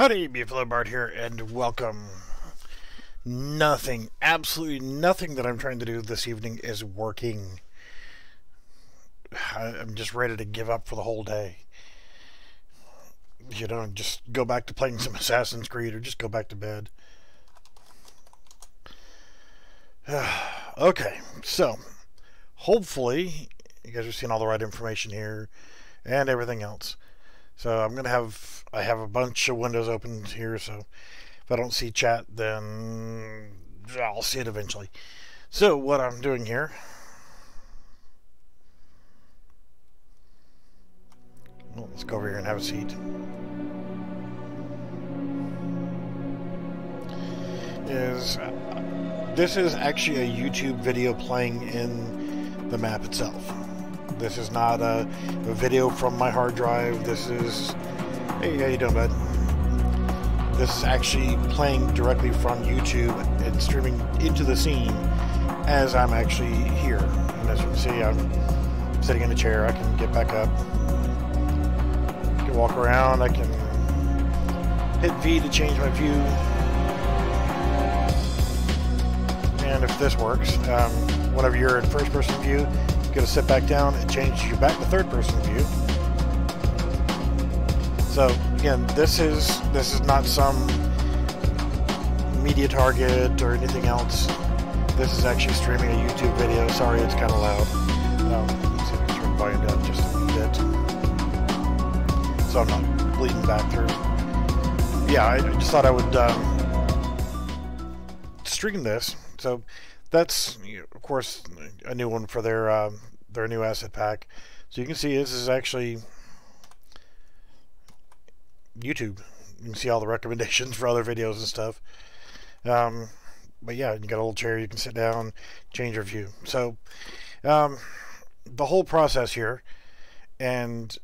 Howdy, Beefalo Bart here, and welcome. Nothing, absolutely nothing that I'm trying to do this evening is working. I'm just ready to give up for the whole day. You know, just go back to playing some Assassin's Creed or just go back to bed. Okay, so hopefully you guys are seeing all the right information here and everything else. So I have a bunch of windows open here, so if I don't see chat, then I'll see it eventually. So what I'm doing here, well, let's go over here and have a seat. This is actually a YouTube video playing in the map itself. This is not a video from my hard drive. This is, hey, how you doing, bud? This is actually playing directly from YouTube and streaming into the scene as I'm actually here. And as you can see, I'm sitting in a chair. I can get back up. I can walk around. I can hit V to change my view. And if this works, whenever you're in first-person view, you're going to sit back down and change you back to third-person view. So again, this is not some media target or anything else. This is actually streaming a YouTube video. Sorry, it's kind of loud. Let's see if I can turn the volume down just a bit, so I'm not bleeding back through. Yeah, I just thought I would stream this. So that's, of course, a new one for their new asset pack. So you can see this is actually YouTube. You can see all the recommendations for other videos and stuff. But yeah, you got a little chair, you can sit down, change your view. So the whole process here, and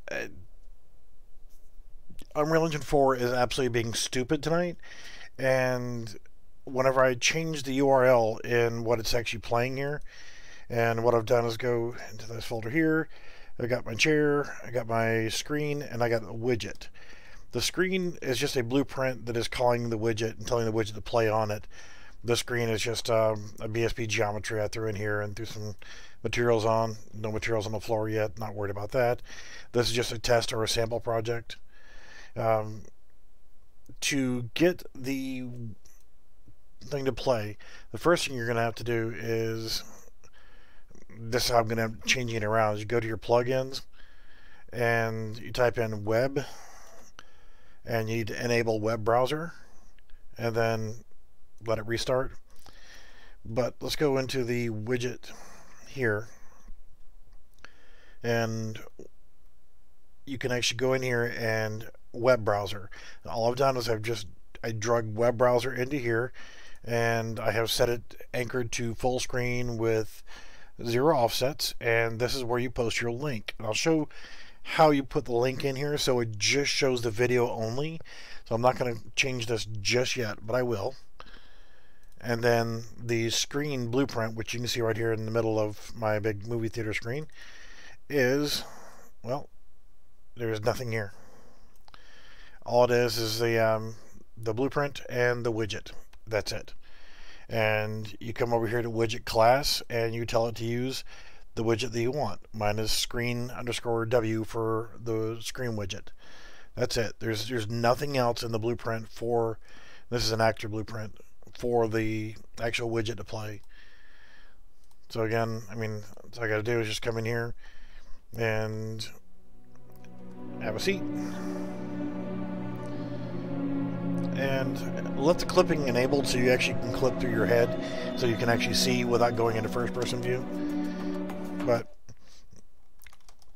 Unreal Engine 4 is absolutely being stupid tonight, and whenever I change the URL in what it's actually playing here, and what I've done is go into this folder here. I got my chair, I got my screen, and I got a widget. The screen is just a blueprint that is calling the widget and telling the widget to play on it. The screen is just a BSP geometry I threw in here and threw some materials on. No materials on the floor yet, not worried about that. This is just a test or a sample project. To get the thing to play, the first thing you're going to have to do is, this is how I'm going to change it around, is you go to your plugins and you type in web, and you need to enable web browser and then let it restart. But let's go into the widget here, and you can actually go in here and web browser. And all I've done is I drug web browser into here, and I have set it anchored to full screen with 0 offsets, and this is where you post your link. And I'll show how you put the link in here so it just shows the video only. So I'm not going to change this just yet, but I will. And then the screen blueprint, which you can see right here in the middle of my big movie theater screen, is, well, there's nothing here. All it is the blueprint and the widget. That's it. And you come over here to widget class and you tell it to use the widget that you want. Mine is screen_W for the screen widget. That's it. There's nothing else in the blueprint for, this is an actor blueprint, for the actual widget to play. So again, I mean, all I gotta do is just come in here and have a seat. And let the clipping enabled so you actually can clip through your head, so you can actually see without going into first-person view. But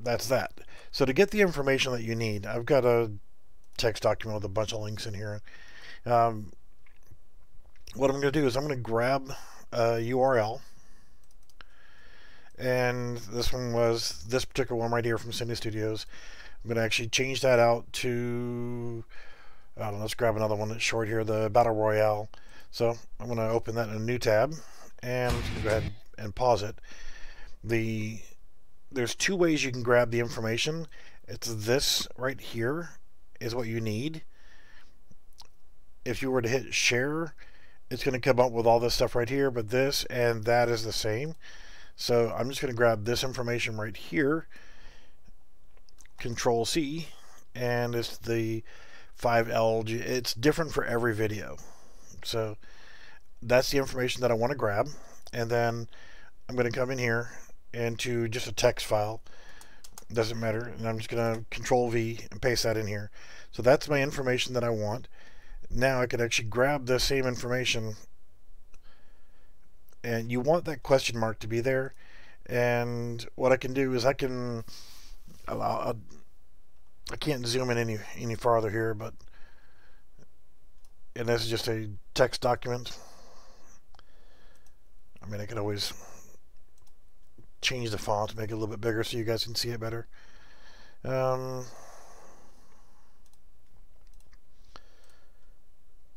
that's that. So to get the information that you need, I've got a text document with a bunch of links in here. What I'm going to do is I'm going to grab a URL, and this one was this particular one right here from Cindy Studios. I'm going to actually change that out to, I don't know, let's grab another one that's short here, the Battle Royale. So I'm going to open that in a new tab and go ahead and pause it. There's 2 ways you can grab the information. It's this right here is what you need, if you were to hit share, it's going to come up with all this stuff right here, but this and that is the same. So I'm just going to grab this information right here, Control C, and it's the 5LG. It's different for every video. So that's the information that I want to grab. And then I'm going to come in here into just a text file. Doesn't matter. And I'm just going to Control V and paste that in here. So that's my information that I want. Now I could actually grab the same information, and you want that question mark to be there. And what I can do is I can allow, I can't zoom in any farther here, but, and this is just a text document. I mean, I could always change the font to make it a little bit bigger so you guys can see it better.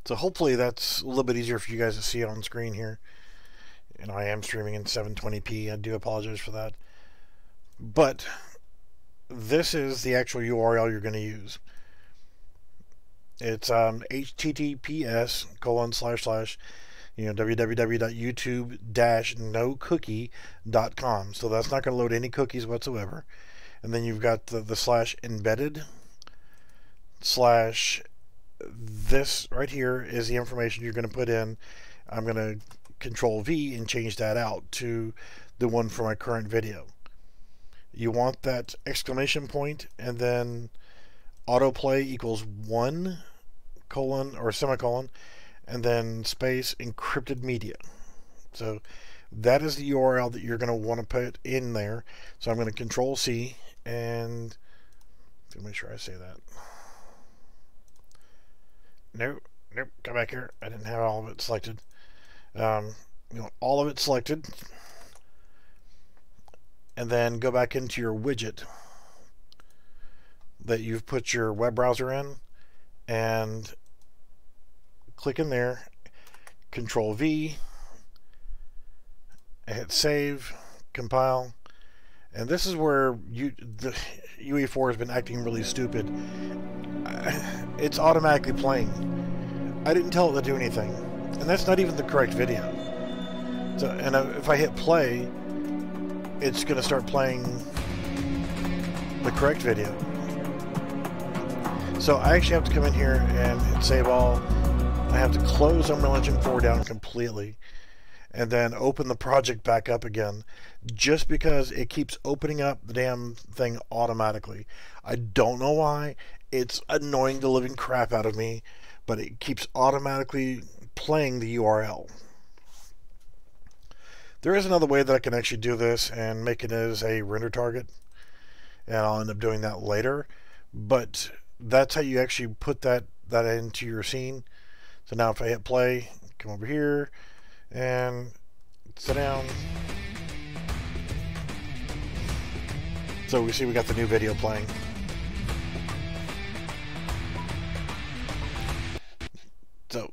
So hopefully that's a little bit easier for you guys to see on screen here. And I am streaming in 720p. I do apologize for that. But this is the actual URL you're going to use. It's https:// www.youtube-nocookie.com. So that's not going to load any cookies whatsoever. And then you've got the slash embedded slash, this right here is the information you're going to put in. I'm going to Control V and change that out to the one for my current video. You want that exclamation point and then autoplay equals 1 colon or semicolon and then space encrypted media. So that is the URL that you're going to want to put in there. So I'm going to Control C and make sure I say that. Nope, come back here. I didn't have all of it selected. You want all of it selected, and then go back into your widget that you've put your web browser in, and click in there, Control V, hit save, compile, and this is where the UE4 has been acting really stupid. It's automatically playing. I didn't tell it to do anything, and that's not even the correct video. So, and if I hit play, it's going to start playing the correct video. So I actually have to come in here and hit save all. I have to close Unreal Engine 4 down completely and then open the project back up again, just because it keeps opening up the damn thing automatically. I don't know why. It's annoying the living crap out of me, but it keeps automatically playing the URL. There is another way that I can actually do this and make it as a render target, and I'll end up doing that later, but that's how you actually put that into your scene. So now if I hit play, come over here and sit down. So we see we got the new video playing. So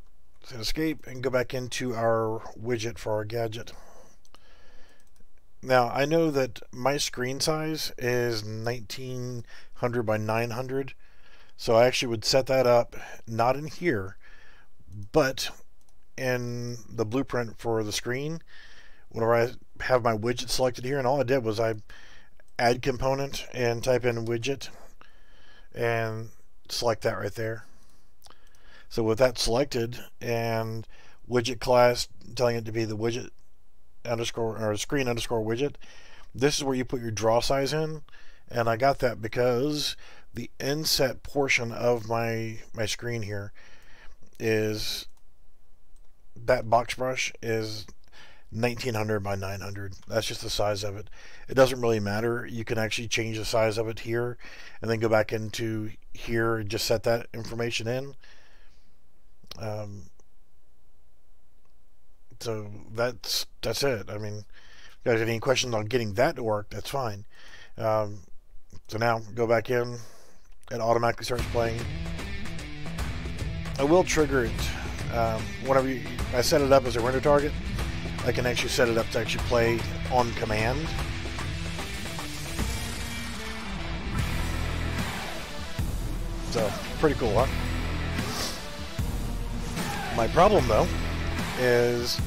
hit escape and go back into our widget for our gadget. Now I know that my screen size is 1900 by 900, so I actually would set that up not in here, but in the blueprint for the screen. Whenever I have my widget selected here, and all I did was I add component and type in widget and select that right there. So with that selected and widget class telling it to be the widget underscore or screen underscore widget, this is where you put your draw size in, and I got that because the inset portion of my screen here is that box brush is 1900 by 900. That's just the size of it. It doesn't really matter. You can actually change the size of it here and then go back into here and just set that information in. So that's it. I mean, if you guys have any questions on getting that to work, that's fine. So now go back in. It automatically starts playing. I will trigger it whenever I set it up as a render target. I can actually set it up to actually play on command. So pretty cool, huh? My problem, though, is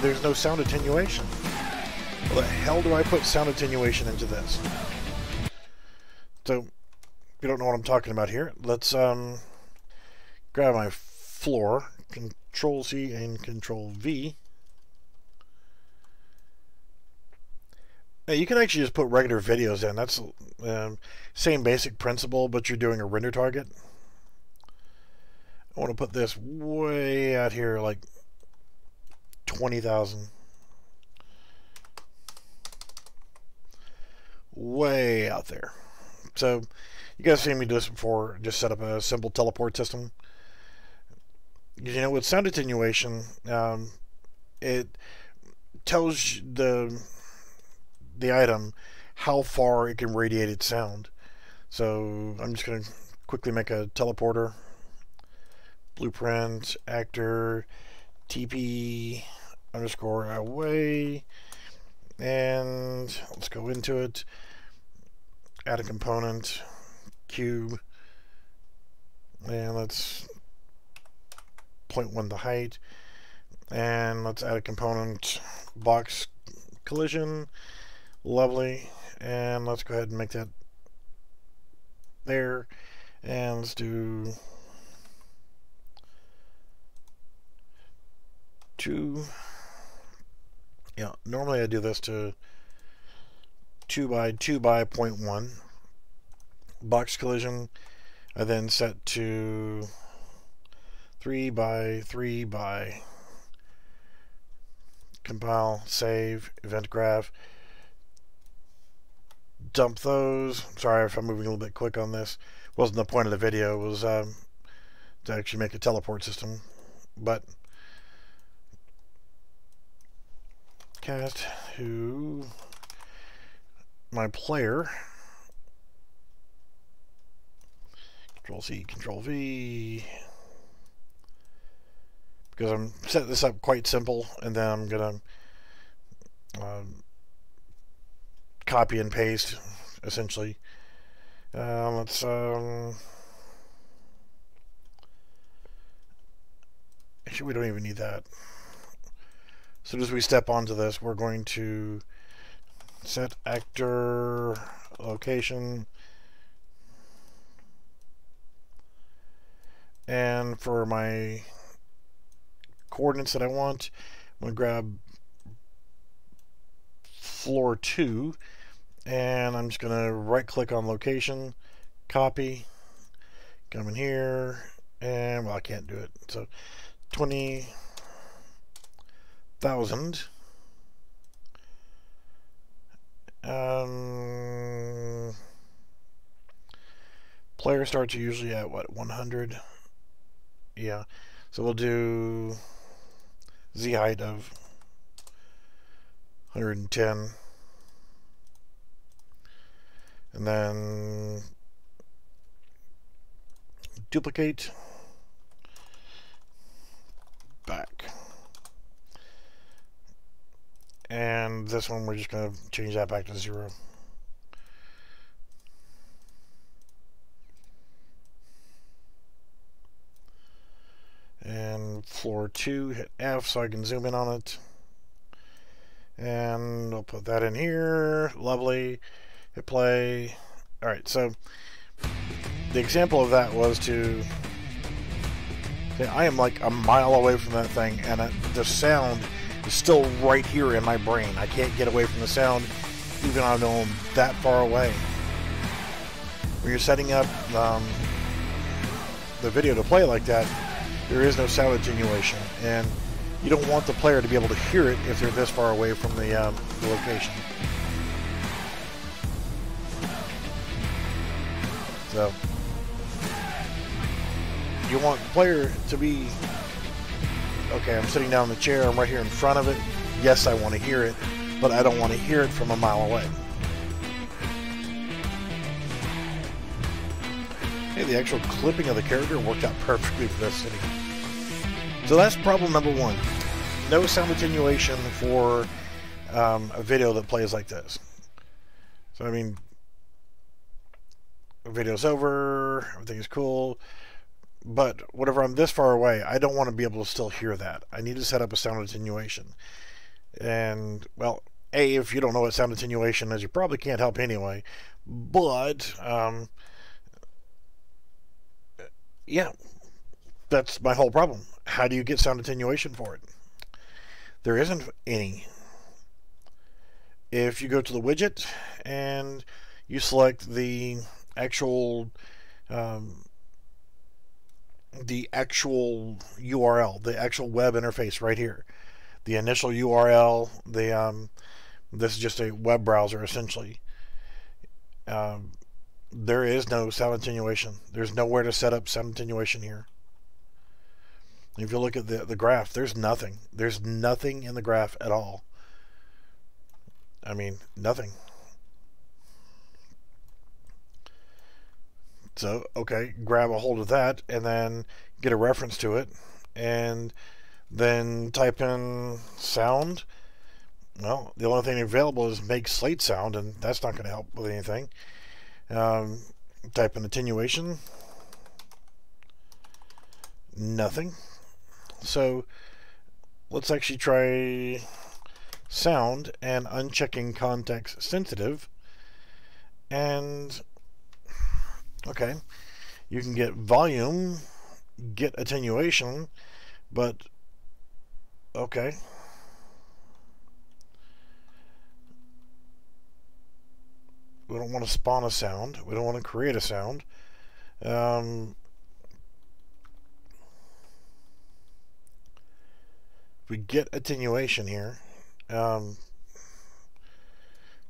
there's no sound attenuation. Well, the hell do I put sound attenuation into this? So, if you don't know what I'm talking about here, let's grab my floor, Control C and Control V. Now, you can actually just put regular videos in. That's same basic principle, but you're doing a render target. I want to put this way out here, like 20,000. Way out there. So, you guys seen me do this before. Just set up a simple teleport system. You know, with sound attenuation, it tells the item how far it can radiate its sound. So, I'm just going to quickly make a teleporter. Blueprint, actor, TP underscore away, and let's go into it. Add a component, cube, and let's 0.1 the height, and let's add a component, box collision, lovely, and let's go ahead and make that there, and let's do 2. Yeah, normally I do this to 2 by 2 by 0.1. Box collision, I then set to 3 by 3 by. Compile, save, event graph. Dump those. Sorry if I'm moving a little bit quick on this. Wasn't the point of the video. It was to actually make a teleport system. But cast to my player. Control C, Control V. Because I'm setting this up quite simple, and then I'm gonna copy and paste essentially. Let's actually, we don't even need that. As soon as we step onto this, we're going to set actor location, and for my coordinates that I want, I'm going to grab floor 2, and I'm just going to right click on location, copy, come in here, and well, I can't do it, so 20,000. Player starts usually at what, 100? Yeah, so we'll do Z height of 110, and then duplicate back, and this one we're just going to change that back to 0. And floor 2, hit F so I can zoom in on it, and I'll put that in here. Lovely. Hit play. Alright, so the example of that was to say I am like a mile away from that thing, and the sound is still right here in my brain. I can't get away from the sound even though I'm that far away. When you're setting up the video to play like that, there is no sound attenuation, and you don't want the player to be able to hear it if they're this far away from the location. So you want the player to be, okay, I'm sitting down in the chair, I'm right here in front of it. Yes, I want to hear it, but I don't want to hear it from a mile away. Hey, the actual clipping of the character worked out perfectly for this city. So that's problem number 1. No sound attenuation for a video that plays like this. So, I mean, the video's over, everything is cool. But whenever I'm this far away, I don't want to be able to still hear that. I need to set up a sound attenuation. And, well, A, if you don't know what sound attenuation is, you probably can't help anyway. But, yeah, that's my whole problem. How do you get sound attenuation for it? There isn't any. If you go to the widget and you select the actual URL, the actual web interface right here, the initial URL, this is just a web browser essentially. There is no sound attenuation. There's nowhere to set up sound attenuation here. If you look at the graph, there's nothing. There's nothing in the graph at all. I mean, nothing. So, okay, grab a hold of that and then get a reference to it and then type in sound. Well, the only thing available is make slate sound, and that's not going to help with anything. Type in attenuation. Nothing. So let's actually try sound and unchecking context sensitive. And okay, you can get volume, get attenuation, but okay. We don't want to spawn a sound. We don't want to create a sound. We get attenuation here. You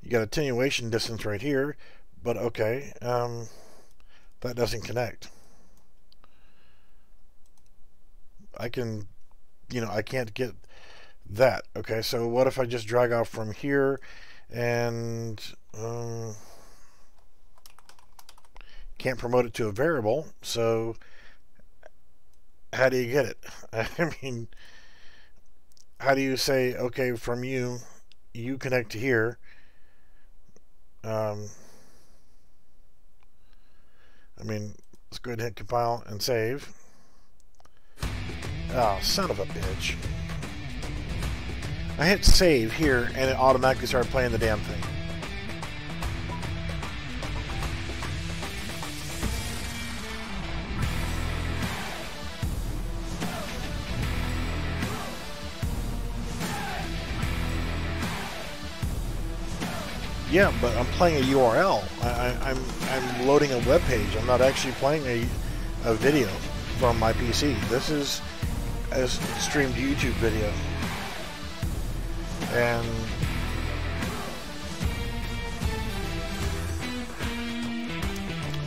got attenuation distance right here, but okay, that doesn't connect. I can, I can't get that. Okay, so what if I just drag off from here and can't promote it to a variable? So how do you get it? I mean, how do you say, okay, from you connect to here? I mean, let's go ahead and hit compile and save. Oh, son of a bitch. I hit save here and it automatically started playing the damn thing. Yeah, but I'm playing a URL. I'm loading a web page. I'm not actually playing a video from my PC. This is a streamed YouTube video. And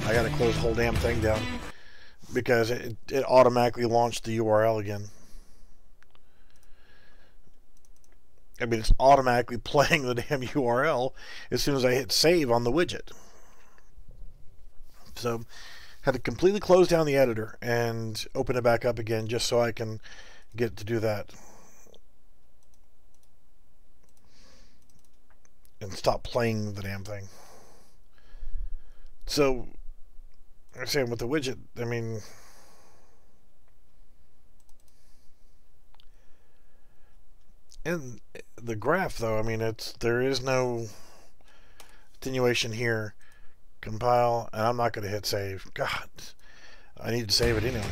I gotta close the whole damn thing down because it automatically launched the URL again. I mean, it's automatically playing the damn URL as soon as I hit save on the widget. So, had to completely close down the editor and open it back up again just so I can get to do that. And stop playing the damn thing. So, I'm saying with the widget, I mean, in the graph though, I mean, there is no attenuation here. Compile, and I'm not going to hit save. God, I need to save it anyway.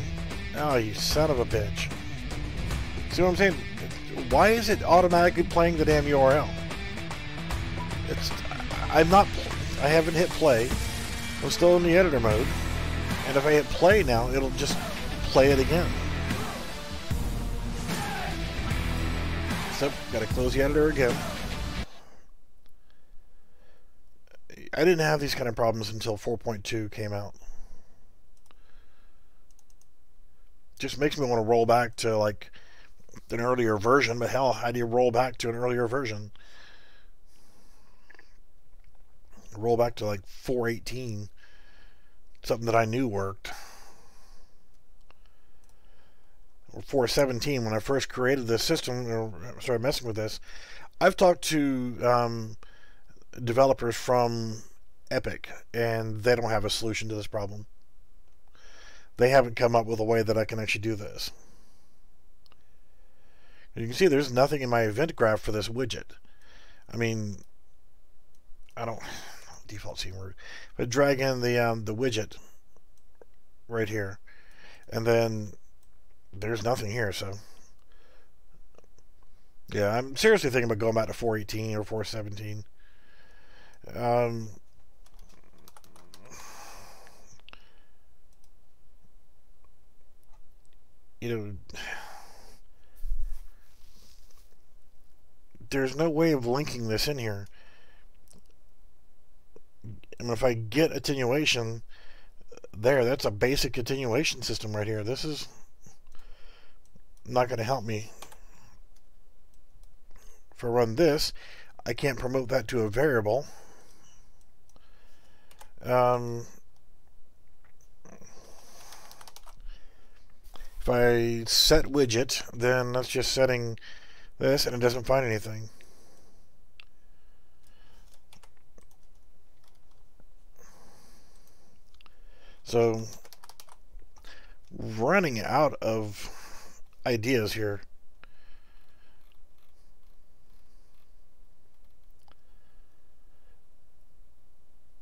Oh, you son of a bitch. See what I'm saying? Why is it automatically playing the damn URL? I haven't hit play. I'm still in the editor mode. And if I hit play now, it'll just play it again. So, gotta close the editor again. I didn't have these kind of problems until 4.2 came out. Just makes me want to roll back to like an earlier version, but hell, how do you roll back to an earlier version? Roll back to like 4.18, something that I knew worked. Or 4.17 when I first created this system, or started messing with this. I've talked to developers from Epic, and they don't have a solution to this problem. they haven't come up with a way that I can actually do this. You can see there's nothing in my event graph for this widget. I mean, I don't default scene word, but drag in the widget right here, and then there's nothing here. So yeah, I'm seriously thinking about going back to 4.18 or 4.17. You know, there's no way of linking this in here. I mean, if I get attenuation there, that's a basic attenuation system right here. This is not going to help me. If I run this, I can't promote that to a variable. If I set widget, then that's just setting this, and it doesn't find anything. So, running out of ideas here.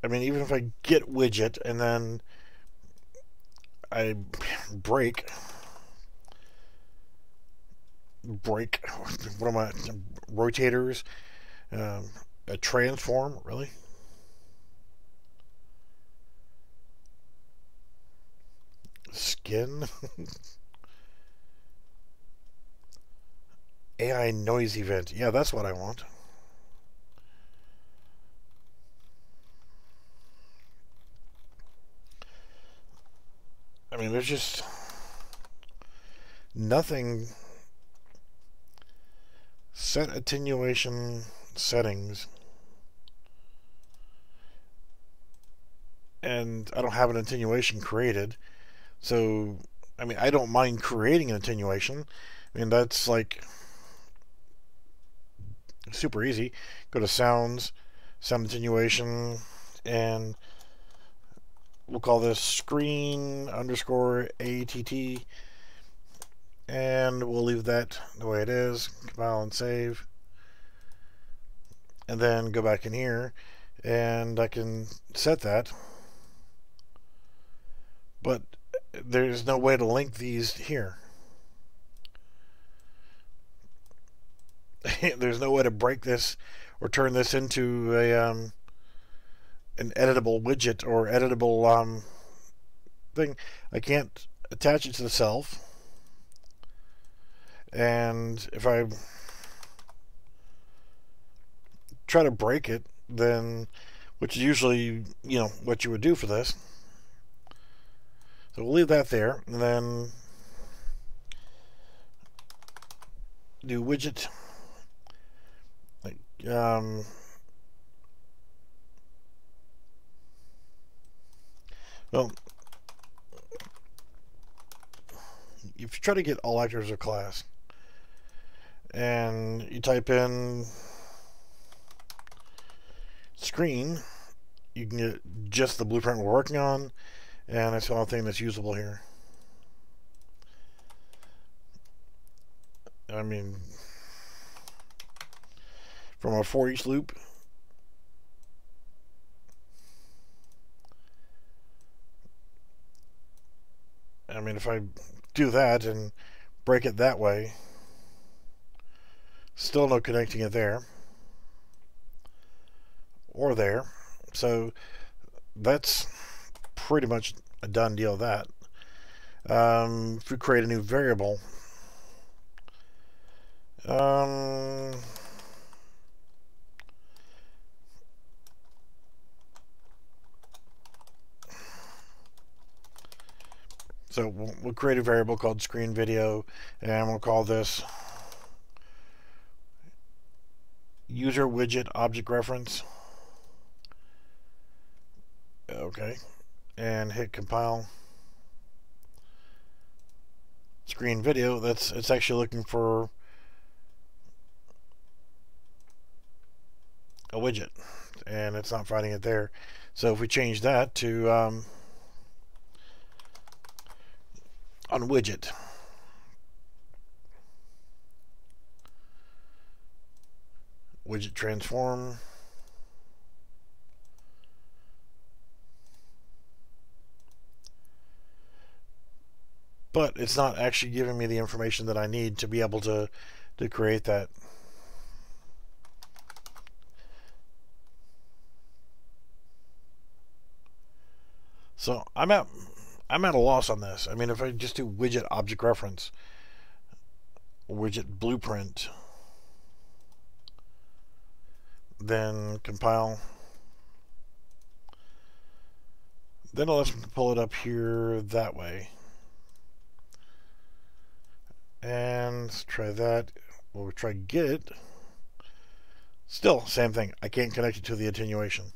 I mean, even if I get widget and then I break, what am I, rotators, a transform, really? Skin? AI noise event. Yeah, that's what I want. I mean, there's just nothing. Set attenuation settings. And I don't have an attenuation created. So, I mean, I don't mind creating an attenuation. I mean, that's like super easy. Go to sounds, sound attenuation, and we'll call this screen underscore ATT, and we'll leave that the way it is. Compile and save, and then go back in here, and I can set that. But there's no way to link these here. There's no way to break this or turn this into a an editable widget or editable thing. I can't attach it to the self, and if I try to break it, then, which is usually, you know, what you would do for this. So we'll leave that there, and then do widget. Well, if you try to get all actors of class, and you type in screen, you can get just the blueprint we're working on, and that's the only thing that's usable here. I mean, from a for each loop, I mean, if I do that and break it that way, still no connecting it there or there. So that's pretty much a done deal of that. If we create a new variable, so we'll create a variable called screen video, and we'll call this user widget object reference. Okay, and hit compile. Screen video, it's actually looking for a widget, and it's not finding it there. So if we change that to on widget. Widget transform. But it's not actually giving me the information that I need to be able to create that. So I'm at a loss on this. I mean, if I just do widget object reference, widget blueprint, then compile, then I'll have to pull it up here that way. And let's try that. We'll try get. Still, same thing. I can't connect it to the attenuation.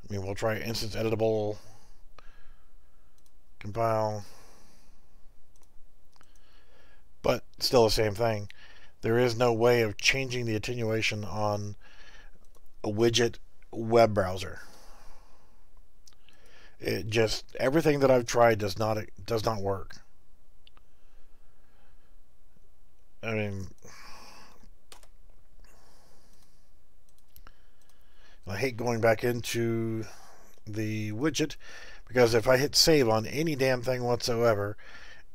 I mean, we'll try instance editable, compile, but still the same thing. There is no way of changing the attenuation on a widget web browser. It just, everything that I've tried does not work. I mean, I hate going back into the widget, because if I hit save on any damn thing whatsoever,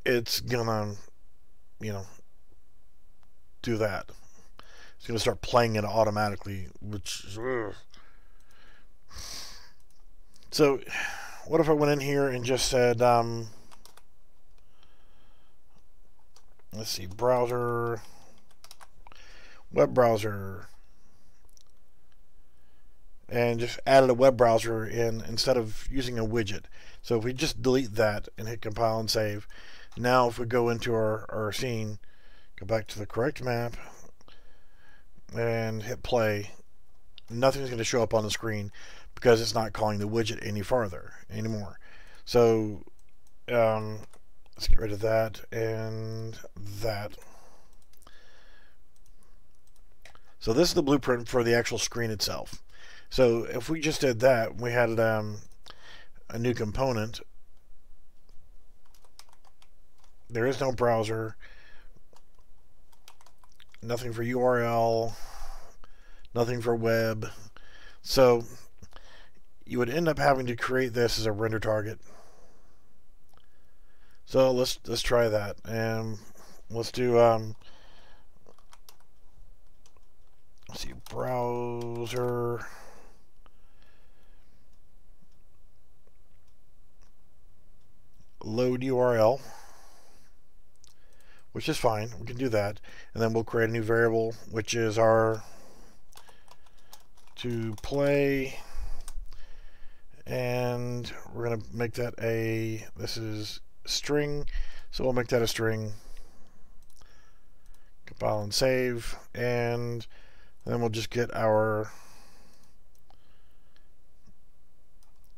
it's gonna, you know, do that. It's gonna start playing it automatically, which ugh. So what if I went in here and just said, let's see, browser, web browser, and just added a web browser in instead of using a widget. So if we just delete that and hit compile and save, now if we go into our scene, go back to the correct map and hit play, nothing's going to show up on the screen because it's not calling the widget anymore. So let's get rid of that and that. So this is the blueprint for the actual screen itself. So if we just did that, we had a new component. There is no browser, nothing for URL, nothing for web. So you would end up having to create this as a render target. So let's try that, and let's do let's see, browser, load URL, which is fine. We can do that, and then we'll create a new variable, which is our to play, and we're going to make that this is string, so we'll make that a string. Compile and save, and then we'll just get our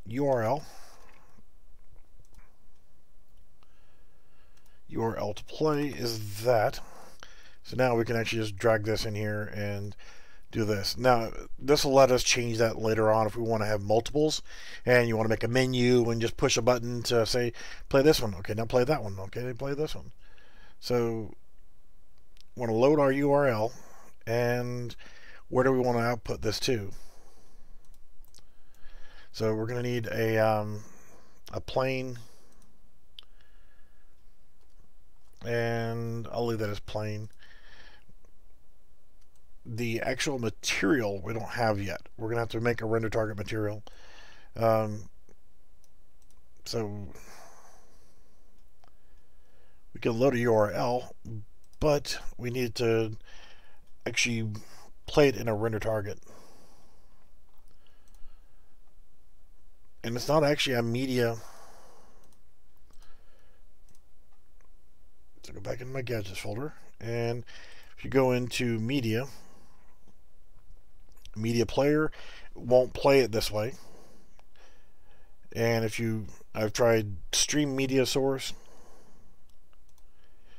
URL to play is that. So now we can actually just drag this in here and do this. Now this will let us change that later on if we want to have multiples and you want to make a menu and just push a button to say play this one. Okay, now play that one. Okay, play this one. So we want to load our URL, and where do we want to output this to? So we're going to need a plain, and I'll leave that as plain. The actual material we don't have yet. We're going to have to make a render target material. So we can load a URL, but we need to actually play it in a render target. And it's not actually a media. So go back into my gadgets folder, and if you go into media player, it won't play it this way. And I've tried stream media source.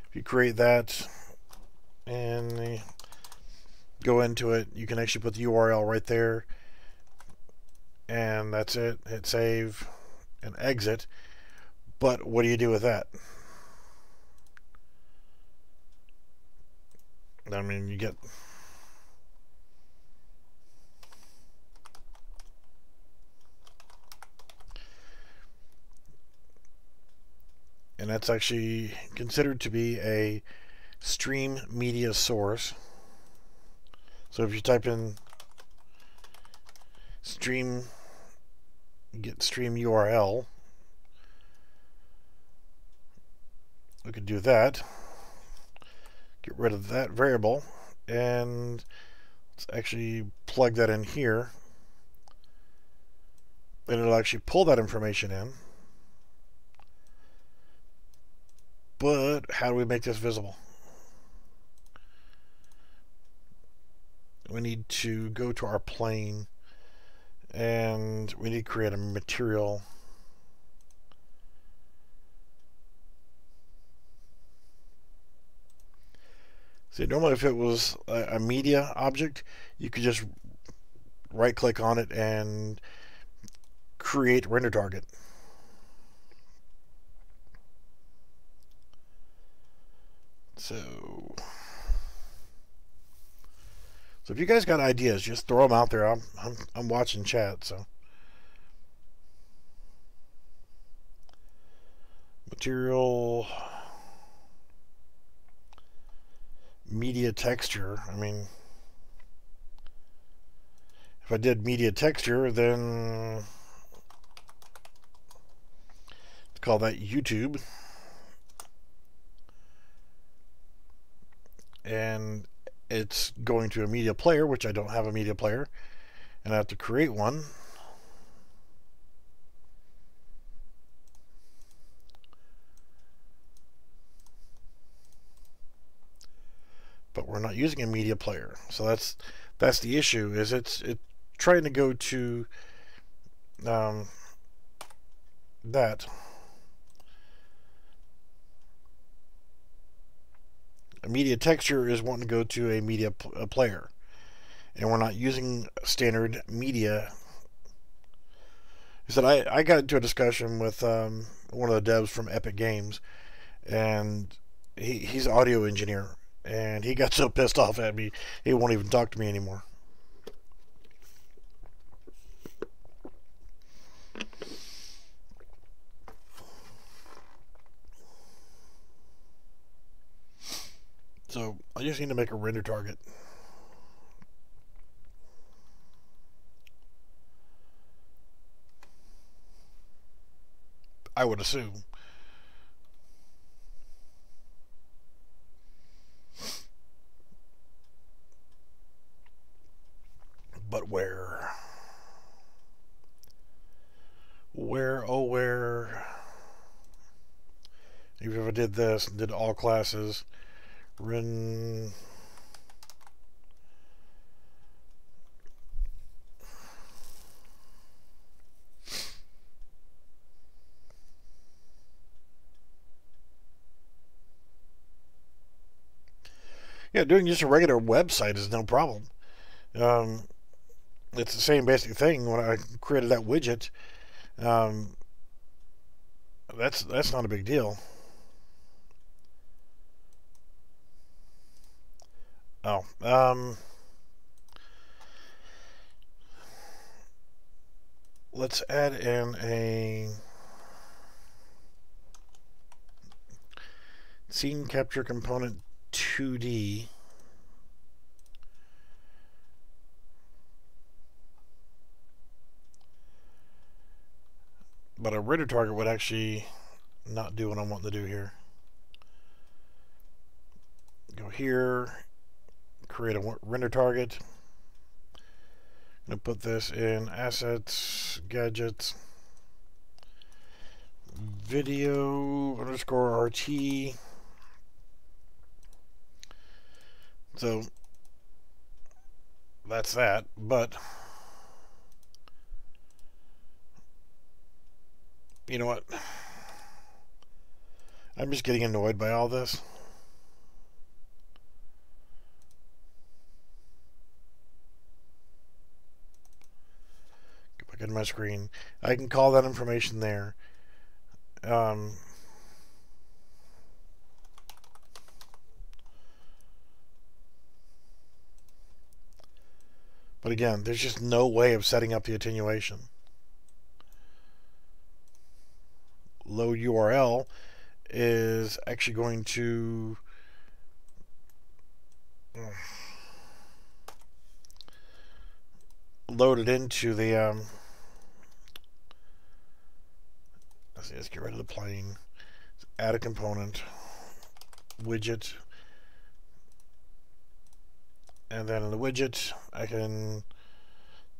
If you create that and go into it, you can actually put the URL right there, and that's it. Hit save, and exit. But what do you do with that? I mean, you get... And that's actually considered to be a stream media source. So if you type in stream, you get stream URL. We could do that. Get rid of that variable, and let's actually plug that in here, and it'll actually pull that information in. But how do we make this visible? We need to go to our plane, and we need to create a material. See, normally if it was a media object, you could just right click on it and create render target. So if you guys got ideas, just throw them out there. I'm watching chat, so. Material, media texture. I mean, if I did media texture, then let's call that YouTube. And it's going to a media player, which I don't have a media player, and I have to create one. But we're not using a media player, so that's the issue. Is it's trying to go to that. A media texture is wanting to go to a media player, and we're not using standard media. He said I got into a discussion with one of the devs from Epic Games, and he's an audio engineer, and he got so pissed off at me he won't even talk to me anymore. So I just need to make a render target. I would assume. But where? Where, oh where? Even if I did this and did all classes, run. Yeah, doing just a regular website is no problem. It's the same basic thing. When I created that widget, that's not a big deal. Oh, let's add in a scene capture component 2D. But a render target would actually not do what I want to do here. Go here, create a render target. I'm going to put this in assets, gadgets, video underscore RT. So that's that, but you know what? I'm just getting annoyed by all this. Go back back in my screen. I can call that information there. But again, there's just no way of setting up the attenuation. Load URL is actually going to load it into the let's get rid of the plane, add a component, widget, and then in the widget I can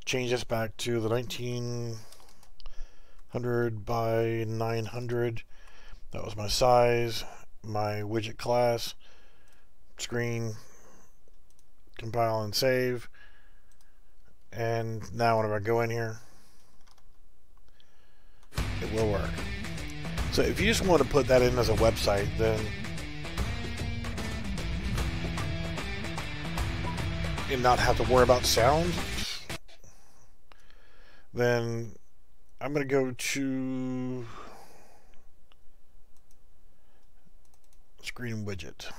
change this back to the 1900 by 900. That was my size, my widget class, screen, compile and save. And now whenever I go in here, it will work. So if you just want to put that in as a website, then and not have to worry about sound, then I'm going to go to screen widget.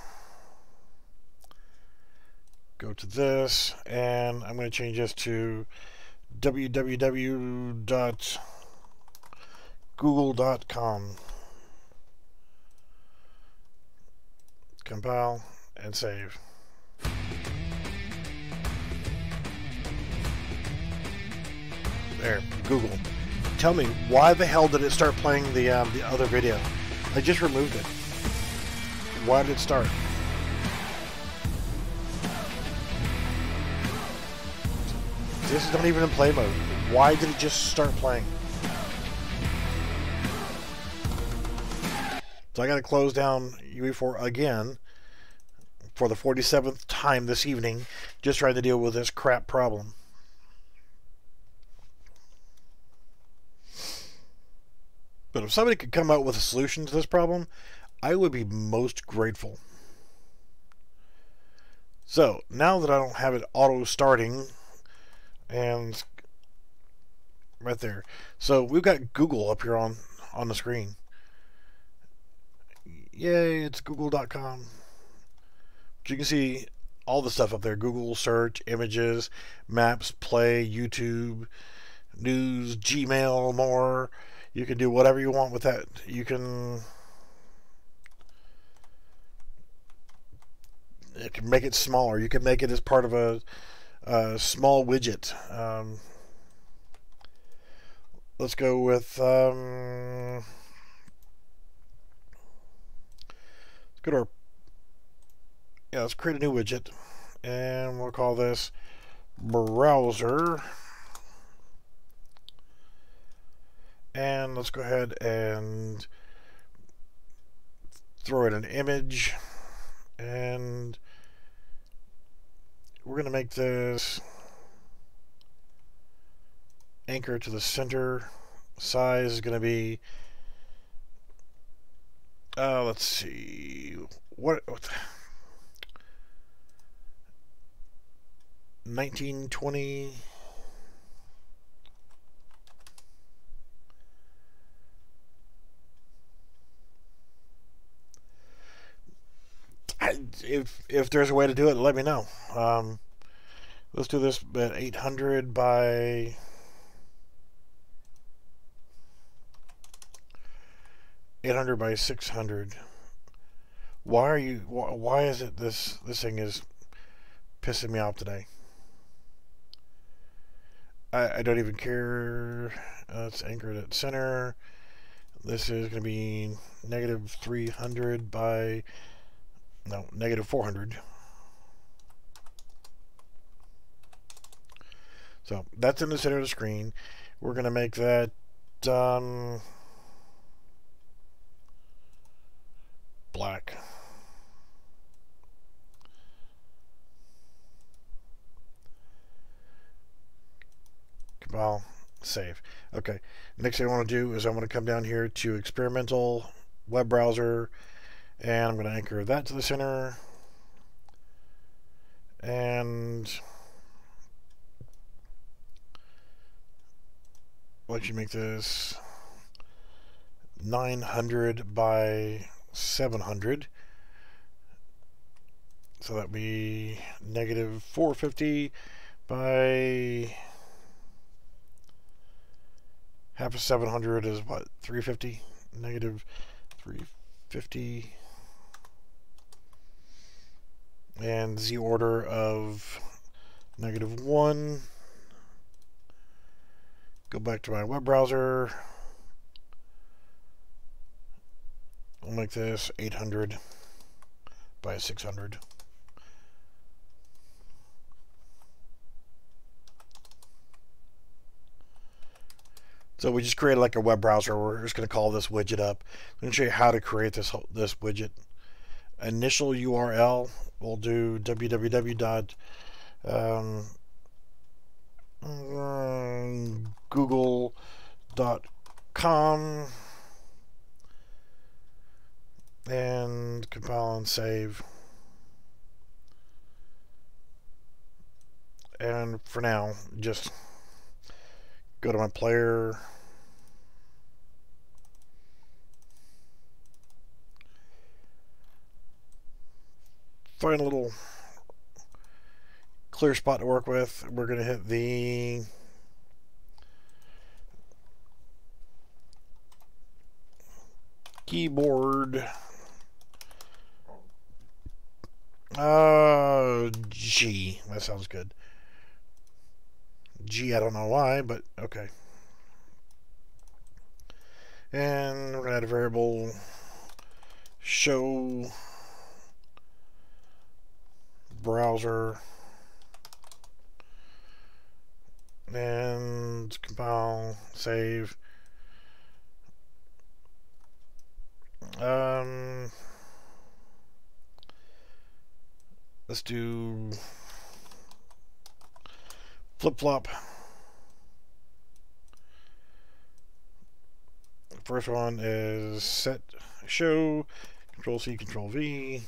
Go to this, and I'm going to change this to www.google.com. Compile and save. There, Google. Tell me, why the hell did it start playing the other video? I just removed it. Why did it start? This is not even in play mode. Why did it just start playing? So I got to close down UE4 again for the 47th time this evening, just trying to deal with this crap problem. But if somebody could come out with a solution to this problem, I would be most grateful. So now that I don't have it auto starting, and right there, so we've got Google up here on the screen. Yay, it's google.com. You can see all the stuff up there: Google search, images, maps, play, YouTube, news, Gmail, more. You can do whatever you want with that. You can make it smaller. You can make it as part of a small widget. Let's go with let's go to our, let's create a new widget, and we'll call this browser. And let's go ahead and throw in an image, and we're going to make this anchor to the center. Size is going to be let's see, what 1920. If there's a way to do it, let me know. Let's do this at 800 by 600. Why is it this thing is pissing me off today? I don't even care. It's anchored at center. This is going to be negative 300 by negative 400. So that's in the center of the screen. We're going to make that black. Compile, save. Okay, next thing I want to do is I want to come down here to experimental web browser, and I'm going to anchor that to the center, and we'll actually make this 900 by 700. So that'd be negative 450 by half of 700 is what? 350? Negative 350. And z order of negative 1. Go back to my web browser. We'll make this 800 by 600. So we just created like a web browser. We're just going to call this widget up. I'm going to show you how to create this widget. Initial URL, we'll do www.google.com and compile and save. And for now, just go to my player. Find a little clear spot to work with. We're going to hit the keyboard. G. That sounds good. G, I don't know why, but okay. And we're going to add a variable show browser and compile, save. Let's do flip-flop. First one is set show, Control C, Control V.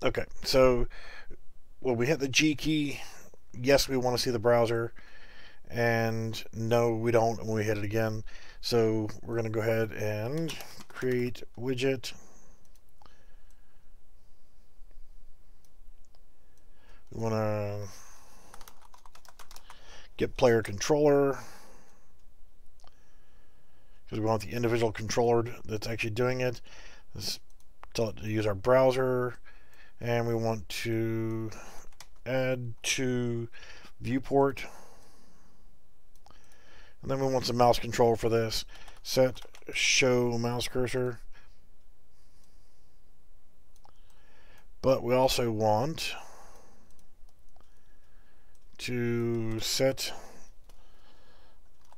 Okay, so when we hit the G key, yes, we want to see the browser, and no, we don't when we hit it again. So we're going to go ahead and create widget. We want to get player controller because we want the individual controller that's actually doing it. Let's tell it to use our browser, and we want to add to viewport. And then we want some mouse control for this. Set show mouse cursor. But we also want to set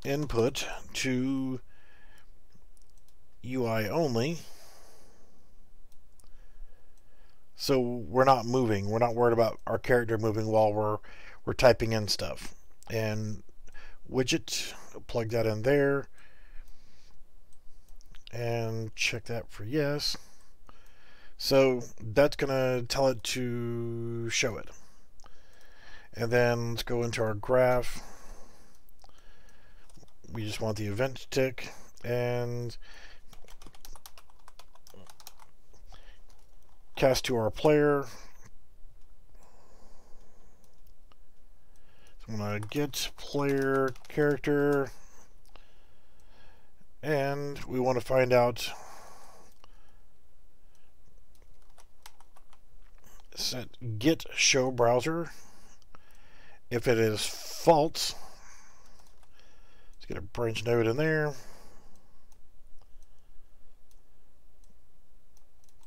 input to UI only. So we're not moving. We're not worried about our character moving while we're typing in stuff. And widget, plug that in there and check that for yes. So that's gonna tell it to show it. And then let's go into our graph. We just want the event to tick and cast to our player. So I'm going to get player character, and we want to find out set get show browser. If it is false, let's get a branch node in there.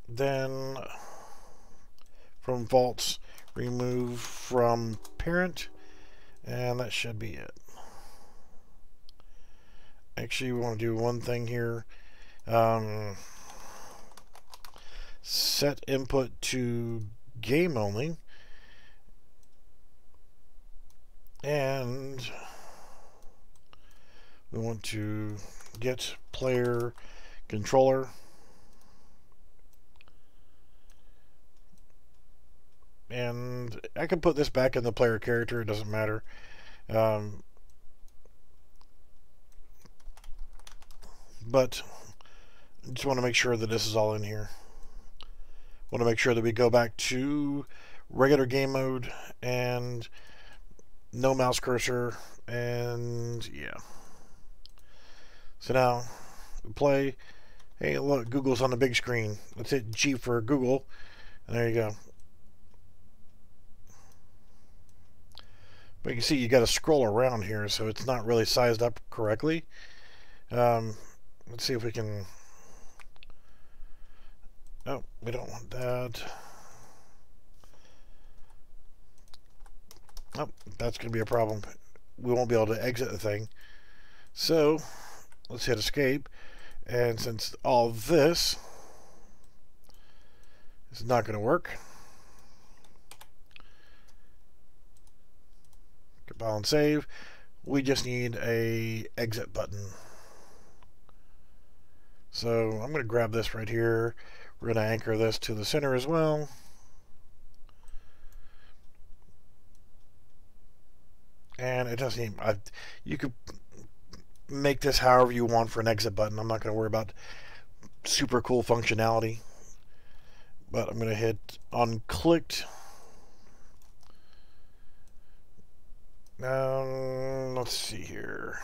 Then from false, remove from parent, and that should be it. Actually, we want to do one thing here. Set input to game only, and we want to get player controller, and I can put this back in the player character, it doesn't matter. But I just want to make sure that this is all in here. Want to make sure that we go back to regular game mode and no mouse cursor, and yeah. So now we play. Hey, look, Google's on the big screen. Let's hit G for Google, and there you go. But you can see you got to scroll around here, so it's not really sized up correctly. Let's see if we can. Oh, we don't want that. Oh, that's going to be a problem. We won't be able to exit the thing. So, let's hit escape. And since all this is not going to work, compile and save, we just need a exit button. So I'm going to grab this right here. We're going to anchor this to the center as well. And it doesn't even, you could make this however you want for an exit button. I'm not going to worry about super cool functionality. But I'm going to hit unclicked. Let's see here.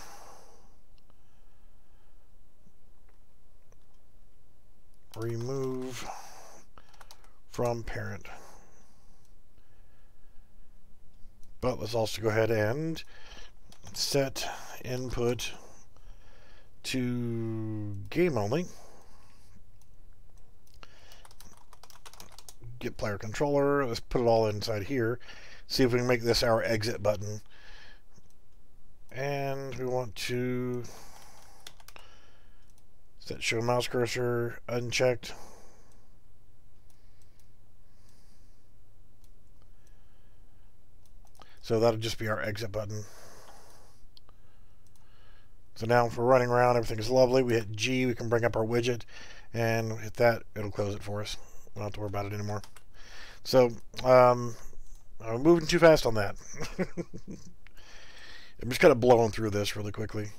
Remove from parent. But let's also go ahead and set input to game only. Get player controller. Let's put it all inside here. See if we can make this our exit button. And we want to set show mouse cursor unchecked. So that'll just be our exit button. So now if we're running around, everything is lovely. We hit G, we can bring up our widget, and hit that, it'll close it for us. We don't have to worry about it anymore. So, I'm moving too fast on that. I'm just kind of blowing through this really quickly.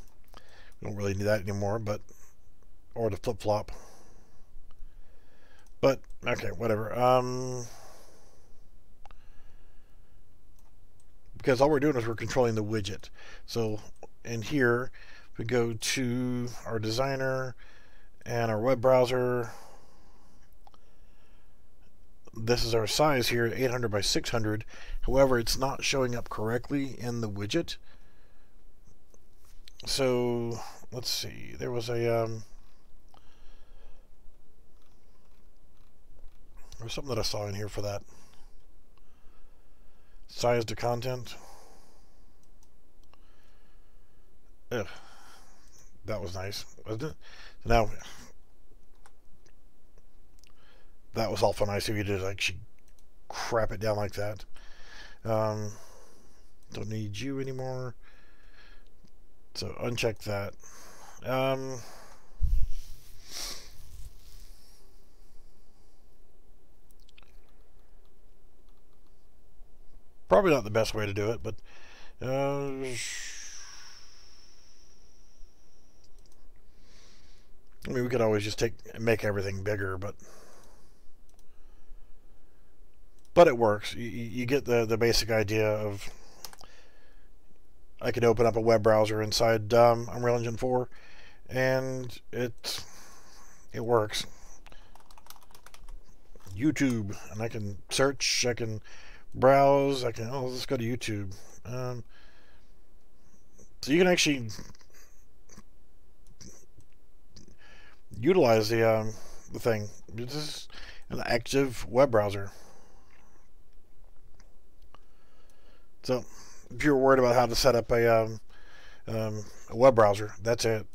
We don't really need that anymore, but, or the flip-flop. But, okay, whatever. Because all we're doing is we're controlling the widget. So, in here, we go to our designer and our web browser. This is our size here, 800 by 600. However, it's not showing up correctly in the widget. So, let's see. There was a there was something that I saw in here for that. Size to content. Ugh. That was nice, wasn't it? So now, that was awful nice of you to actually crap it down like that. Don't need you anymore. So uncheck that. Probably not the best way to do it, but I mean, we could always just make everything bigger, but it works. You get the basic idea of. I could open up a web browser inside Unreal Engine 4, and it works. YouTube, and I can search, I can browse, I can, let's go to YouTube. So you can actually utilize the thing. This is an active web browser. So if you're worried about how to set up a web browser, that's it.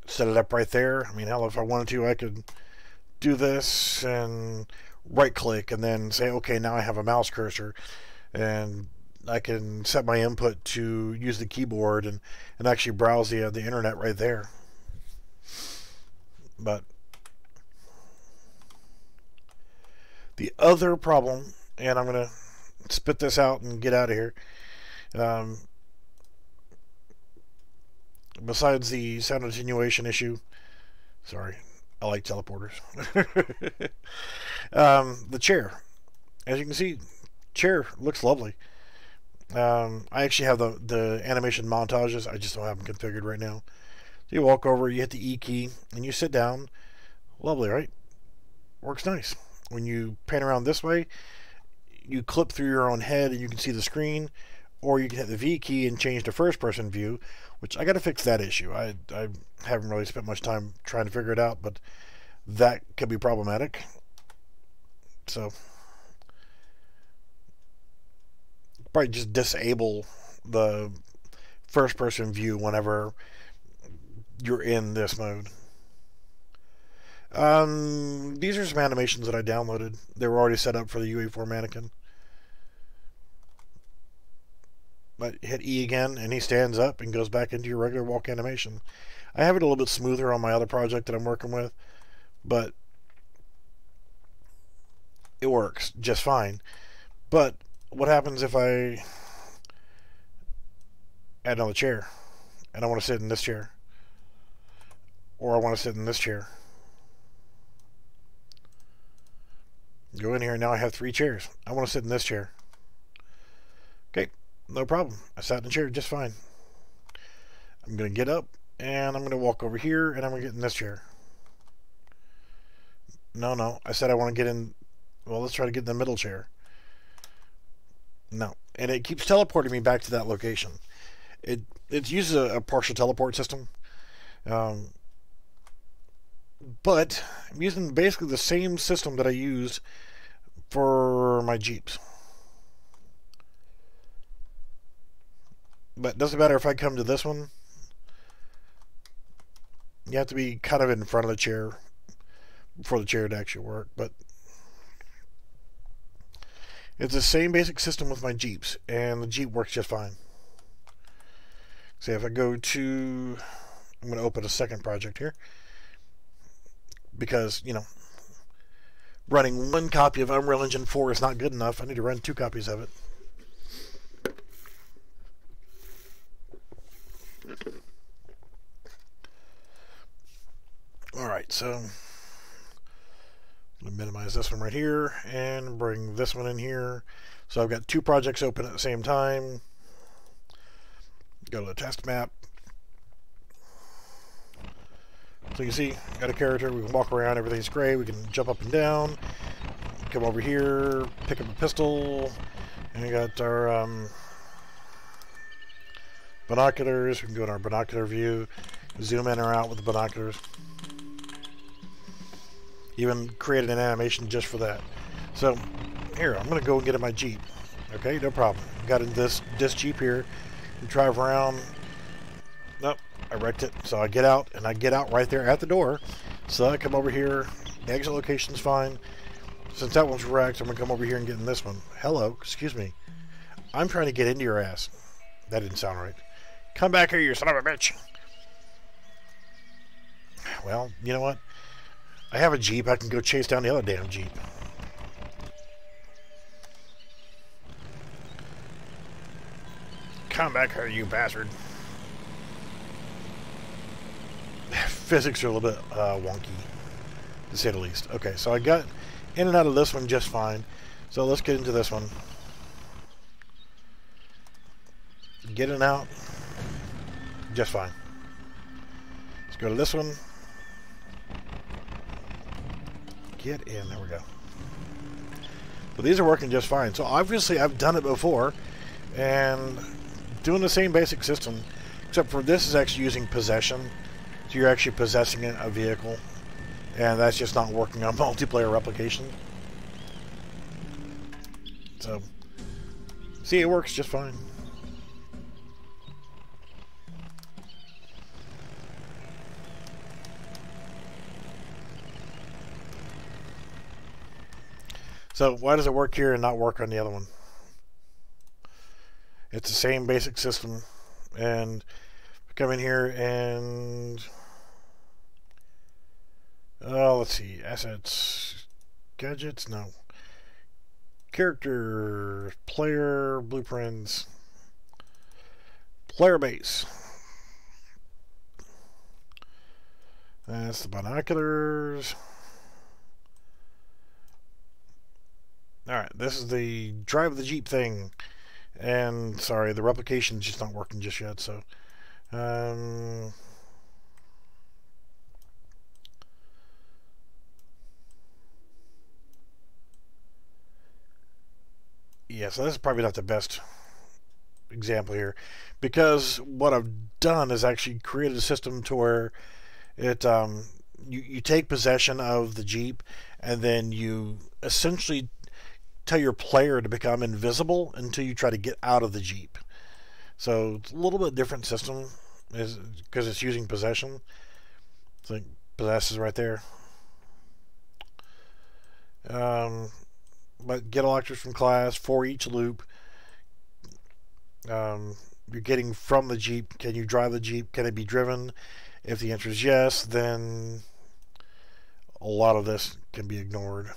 Set it up right there. I mean, hell, if I wanted to, I could do this and right click and then say, okay, now I have a mouse cursor, and I can set my input to use the keyboard and actually browse the internet right there. But The other problem, and I'm going to spit this out and get out of here, besides the sound attenuation issue, sorry, I like teleporters. The chair. As you can see, chair looks lovely. I actually have the animation montages. I just don't have them configured right now. So you walk over, you hit the E key, and you sit down. Lovely, right? Works nice. When you pan around this way, you clip through your own head and you can see the screen, or you can hit the V key and change to first person view, which I got to fix that issue. I haven't really spent much time trying to figure it out, but that could be problematic. So probably just disable the first person view whenever you're in this mode. These are some animations that I downloaded. They were already set up for the UE4 mannequin. But hit E again and he stands up and goes back into your regular walk animation. I have it a little bit smoother on my other project that I'm working with, but it works just fine. But what happens if I add another chair and I want to sit in this chair, or I want to sit in this chair? Go in here, now I have 3 chairs. I want to sit in this chair. Okay, no problem. I sat in the chair just fine. I'm going to get up and I'm going to walk over here and I'm going to get in this chair. No, I said I want to get in. Well, let's try to get in the middle chair. No, and it keeps teleporting me back to that location. It uses a partial teleport system, but I'm using basically the same system that I used for my Jeeps. But it doesn't matter if I come to this one. You have to be kind of in front of the chair for the chair to actually work, but it's the same basic system with my Jeeps, and the Jeep works just fine. Say if I go to, I'm going to open a second project here, because, you know, running 1 copy of Unreal Engine 4 is not good enough. I need to run 2 copies of it. Alright, so I'm going to minimize this one right here and bring this one in here. So I've got 2 projects open at the same time. Go to the test map. So you can see, got a character, we can walk around, everything's great, we can jump up and down, come over here, pick up a pistol, and we got our binoculars. We can go in our binocular view, zoom in or out with the binoculars. Even created an animation just for that. So here, I'm going to go and get in my Jeep. Okay, no problem. Got in this Jeep here, drive around. Nope, I wrecked it. So I get out, and I get out right there at the door. So I come over here, the exit location's fine. Since that one's wrecked, I'm going to come over here and get in this one. Hello, excuse me. I'm trying to get into your ass. That didn't sound right. Come back here, you son of a bitch. Well, you know what? I have a Jeep. I can go chase down the other damn Jeep. Come back here, you bastard. Physics are a little bit wonky, to say the least. Okay, so I got in and out of this one just fine. So let's get into this one. Get in and out just fine. Let's go to this one. Get in. There we go. But these are working just fine. So obviously I've done it before and doing the same basic system, except for this is actually using possession. So you're actually possessing a vehicle, and that's just not working on multiplayer replication. So see, it works just fine. So why does it work here and not work on the other one? It's the same basic system. And come in here and let's see, assets, gadgets, no. Character, player, blueprints, player base. That's the binoculars. Alright, this is the drive the Jeep thing. And sorry, the replication's just not working just yet, so yeah, so this is probably not the best example here, because what I've done is actually created a system to where it you take possession of the Jeep, and then you essentially tell your player to become invisible until you try to get out of the Jeep. So it's a little bit different system, is because it's using possession. It's like possesses right there. But get all actors from class for each loop. You're getting from the Jeep. Can you drive the Jeep? Can it be driven? If the answer is yes, then a lot of this can be ignored.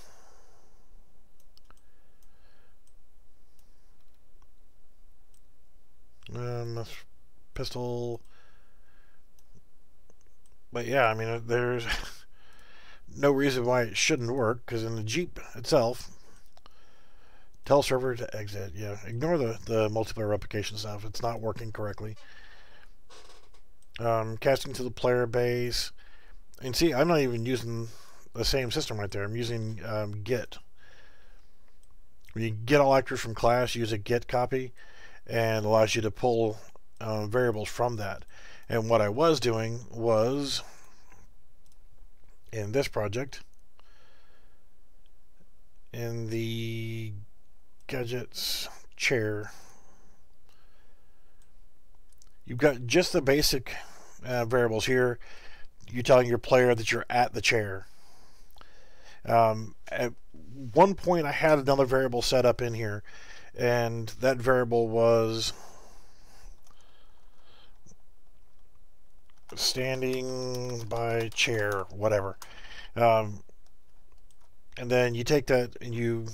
Pistol. But yeah, I mean, there's no reason why it shouldn't work, because in the Jeep itself, tell server to exit. Yeah, ignore the multiplayer replication stuff. It's not working correctly. Casting to the player base. And see, I'm not even using the same system right there. I'm using get. When you get all actors from class, use a get copy, and allows you to pull variables from that. And what I was doing was, in this project, in the gadgets chair, you've got just the basic variables here. You're telling your player that you're at the chair. At one point I had another variable set up in here, and that variable was standing by chair, whatever. And then you take that and you...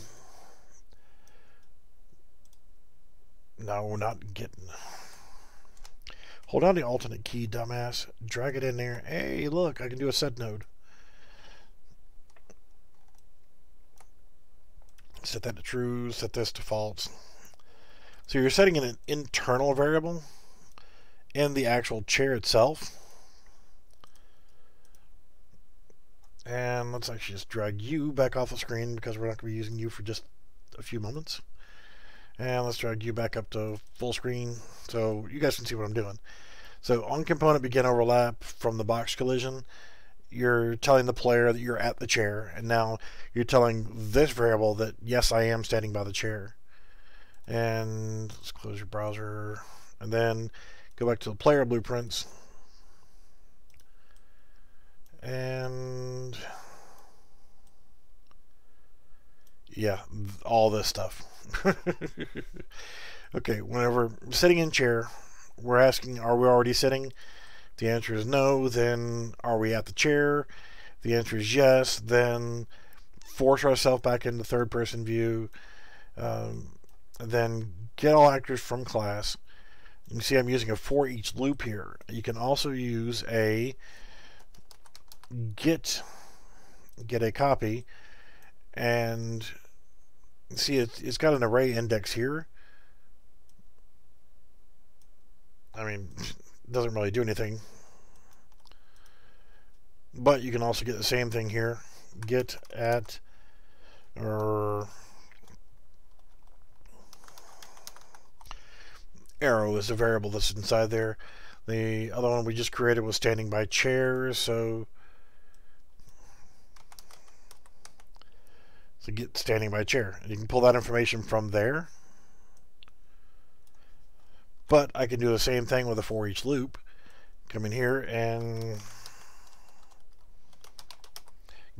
No, not getting... Hold down the alternate key, dumbass. Drag it in there. Hey, look, I can do a set node. Set that to true, set this to false. So you're setting in an internal variable in the actual chair itself. And let's actually just drag you back off the screen, because we're not going to be using you for just a few moments. And let's drag you back up to full screen so you guys can see what I'm doing. So on component begin overlap from the box collision, you're telling the player that you're at the chair, and now you're telling this variable that yes, I am standing by the chair. And let's close your browser, and then go back to the player blueprints, and yeah, all this stuff. Okay, whenever sitting in chair, we're asking, are we already sitting? If the answer is no, then are we at the chair? If the answer is yes, then force ourselves back into third person view. Then get all actors from class. You can see I'm using a for each loop here. You can also use a get a copy, and see it's got an array index here. I mean, it doesn't really do anything, but you can also get the same thing here. Get at, or arrow is a variable that's inside there. The other one we just created was standing by chairs, so get standing by chair. You can pull that information from there. But I can do the same thing with a for each loop. Come in here and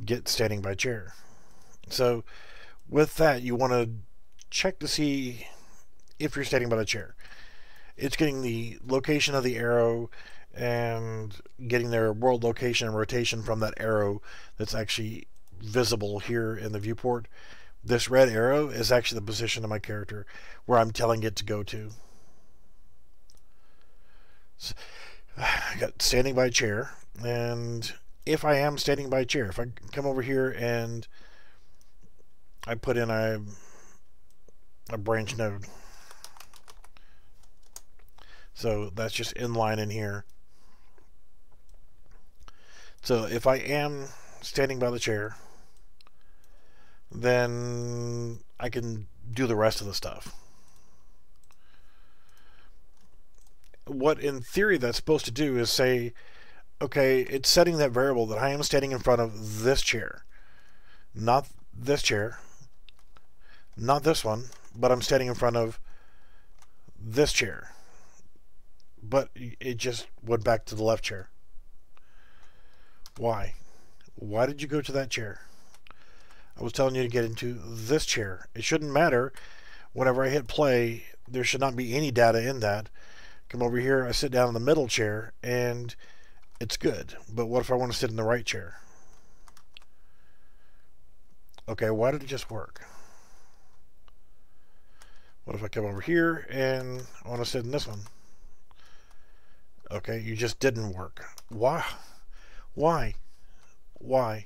get standing by chair. So with that, you want to check to see if you're standing by the chair. It's getting the location of the arrow and getting their world location and rotation from that arrow that's actually visible here in the viewport. This red arrow is actually the position of my character where I'm telling it to go to. So, I got standing by chair, and if I am standing by chair, if I come over here and I put in a branch node, so that's just inline in here. So if I am standing by the chair, then I can do the rest of the stuff. What in theory that's supposed to do is say, okay, it's setting that variable that I am standing in front of this chair, not this chair, not this one, but I'm standing in front of this chair. But it just went back to the left chair. Why? Why did you go to that chair? I was telling you to get into this chair. It shouldn't matter. Whenever I hit play, there should not be any data in that. Come over here, I sit down in the middle chair, and it's good. But what if I want to sit in the right chair? Okay, why did it just work? What if I come over here and I want to sit in this one? Okay, you just didn't work. Why? Why? Why?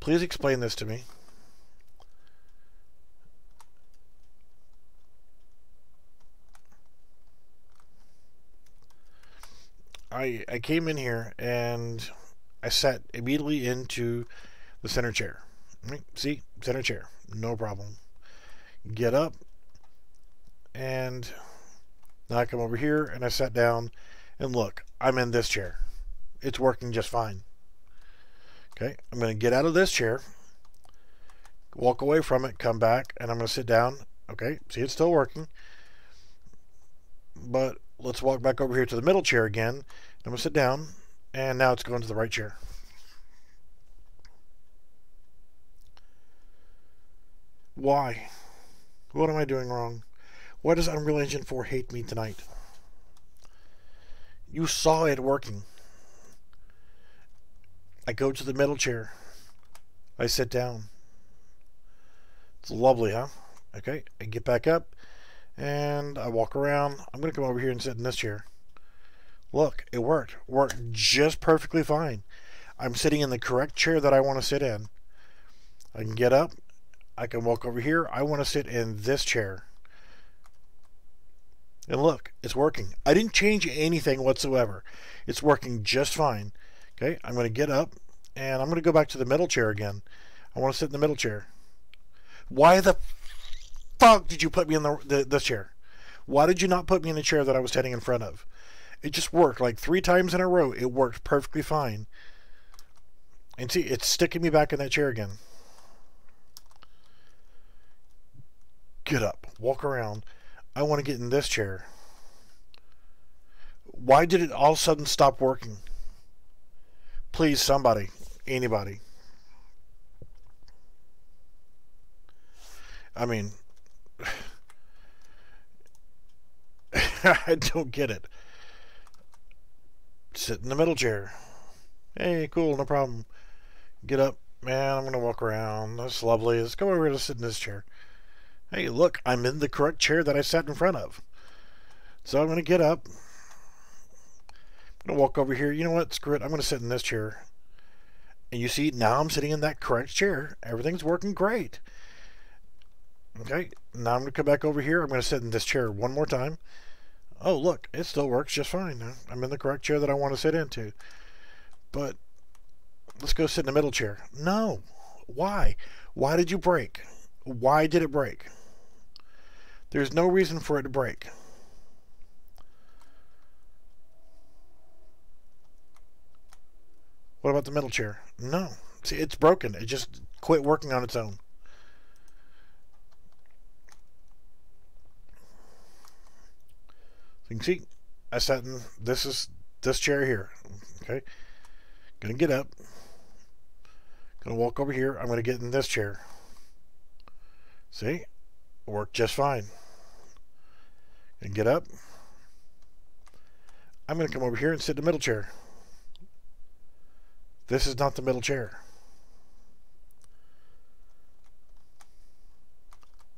Please explain this to me. I came in here and I sat immediately into the center chair. See? Center chair. No problem. Get up, and now I come over here and I sat down, and look, I'm in this chair. It's working just fine. Okay, I'm going to get out of this chair, walk away from it, come back, and I'm going to sit down. Okay, see, it's still working. But let's walk back over here to the middle chair again. I'm going to sit down, and now it's going to the right chair. Why? What am I doing wrong? Why does Unreal Engine 4 hate me tonight? You saw it working. I go to the middle chair. I sit down. It's lovely, huh? Okay, I get back up, and I walk around. I'm going to come over here and sit in this chair. Look, it worked. Worked just perfectly fine. I'm sitting in the correct chair that I want to sit in. I can get up. I can walk over here. I want to sit in this chair. And look, it's working. I didn't change anything whatsoever. It's working just fine. Okay, I'm going to get up, and I'm going to go back to the middle chair again. I want to sit in the middle chair. Why the fuck did you put me in this chair? Why did you not put me in the chair that I was sitting in front of? It just worked like 3 times in a row. It worked perfectly fine. And see, it's sticking me back in that chair again. Get up. Walk around. I want to get in this chair. Why did it all of a sudden stop working? Please, somebody. Anybody. I mean, I don't get it. Sit in the middle chair. Hey, cool, no problem. Get up. Man, I'm going to walk around. That's lovely. Let's come over here to sit in this chair. Hey, look, I'm in the correct chair that I sat in front of. So I'm going to get up. I'm going to walk over here. You know what? Screw it. I'm going to sit in this chair. And you see, now I'm sitting in that correct chair. Everything's working great. Okay, now I'm going to come back over here. I'm going to sit in this chair one more time. Oh, look, it still works just fine. I'm in the correct chair that I want to sit into. But let's go sit in the middle chair. No. Why? Why did you break? Why did it break? There's no reason for it to break. What about the middle chair? No. See, it's broken. It just quit working on its own. So you can see, I sat in this chair here. Okay. Gonna get up. Gonna walk over here. I'm gonna get in this chair. See? Worked just fine. And get up. I'm gonna come over here and sit in the middle chair. This is not the middle chair.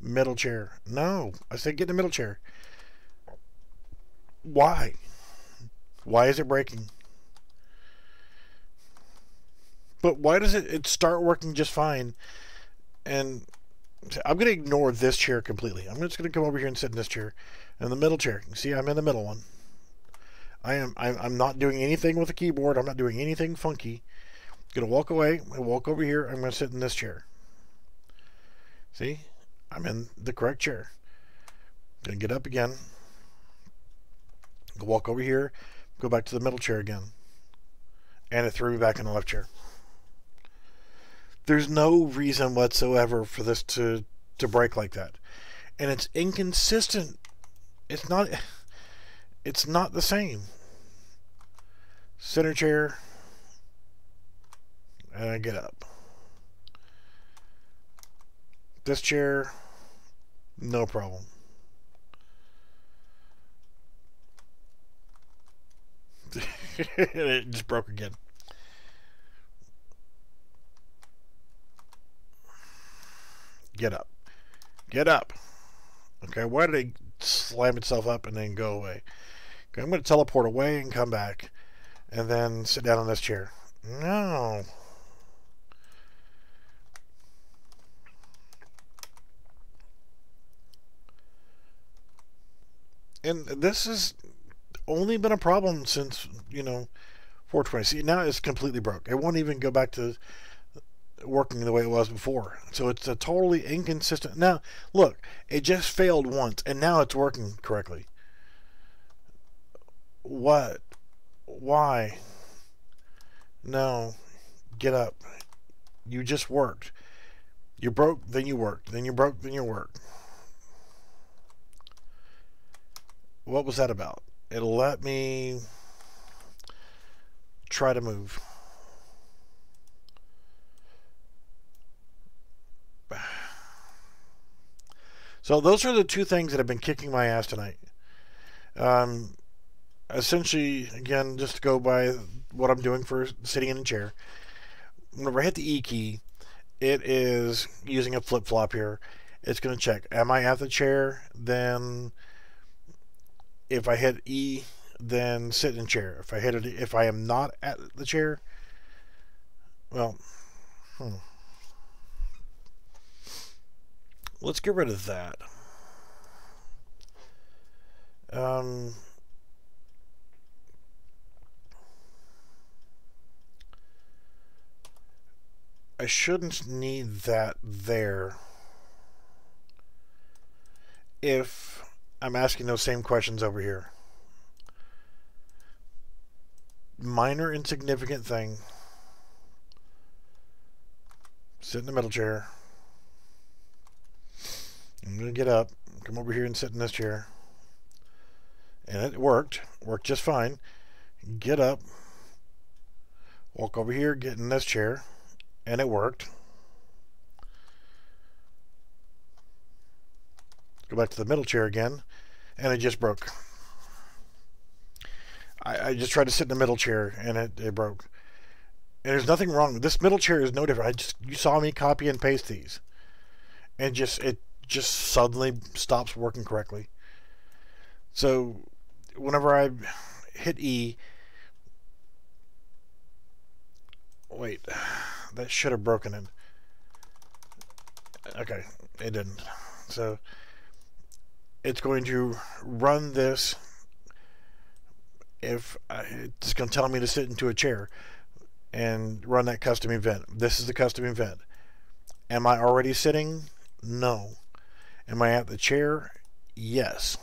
Middle chair. No, I said get in the middle chair. Why? Why is it breaking? But why does it start working just fine? And I'm going to ignore this chair completely. I'm just going to come over here and sit in this chair. In the middle chair. See, I'm in the middle one. I'm not doing anything with the keyboard. I'm not doing anything funky. I'm going to walk away and walk over here. I'm going to sit in this chair. See? I'm in the correct chair. I'm going to get up again. Walk over here. Go back to the middle chair again. And it threw me back in the left chair. There's no reason whatsoever for this to break like that. And it's inconsistent. It's not the same. Center chair. And I get up. This chair, no problem. It just broke again. Get up. Get up. Okay, why did it slam itself up and then go away? Okay, I'm going to teleport away and come back. And then sit down on this chair. No. And this has only been a problem since, 420. See, now it's completely broke. It won't even go back to working the way it was before. So it's a totally inconsistent. Now, look, it just failed once, and now it's working correctly. What? Why? No. Get up. You just worked. You broke, then you worked. Then you broke, then you worked. What was that about? It'll let me try to move. So those are the two things that have been kicking my ass tonight. Essentially, again, just to go by what I'm doing for sitting in a chair. Whenever I hit the E key, it is using a flip-flop here. It's going to check, am I at the chair? Then if I hit E, then sit in chair. If I hit it, if I am not at the chair, well, let's get rid of that. I shouldn't need that there if I'm asking those same questions over here. Minor insignificant thing. Sit in the middle chair. I'm going to get up, come over here and sit in this chair. And it worked. Worked just fine. Get up. Walk over here, get in this chair. And it worked. Go back to the middle chair again. And it just broke. I just tried to sit in the middle chair and it broke. And there's nothing wrong. This middle chair is no different. You saw me copy and paste these. And it just suddenly stops working correctly. So whenever I hit E, wait, that should have broken it. Okay, it didn't. So it's going to run this. It's going to tell me to sit into a chair and run that custom event. This is the custom event. Am I already sitting? No. Am I at the chair? Yes.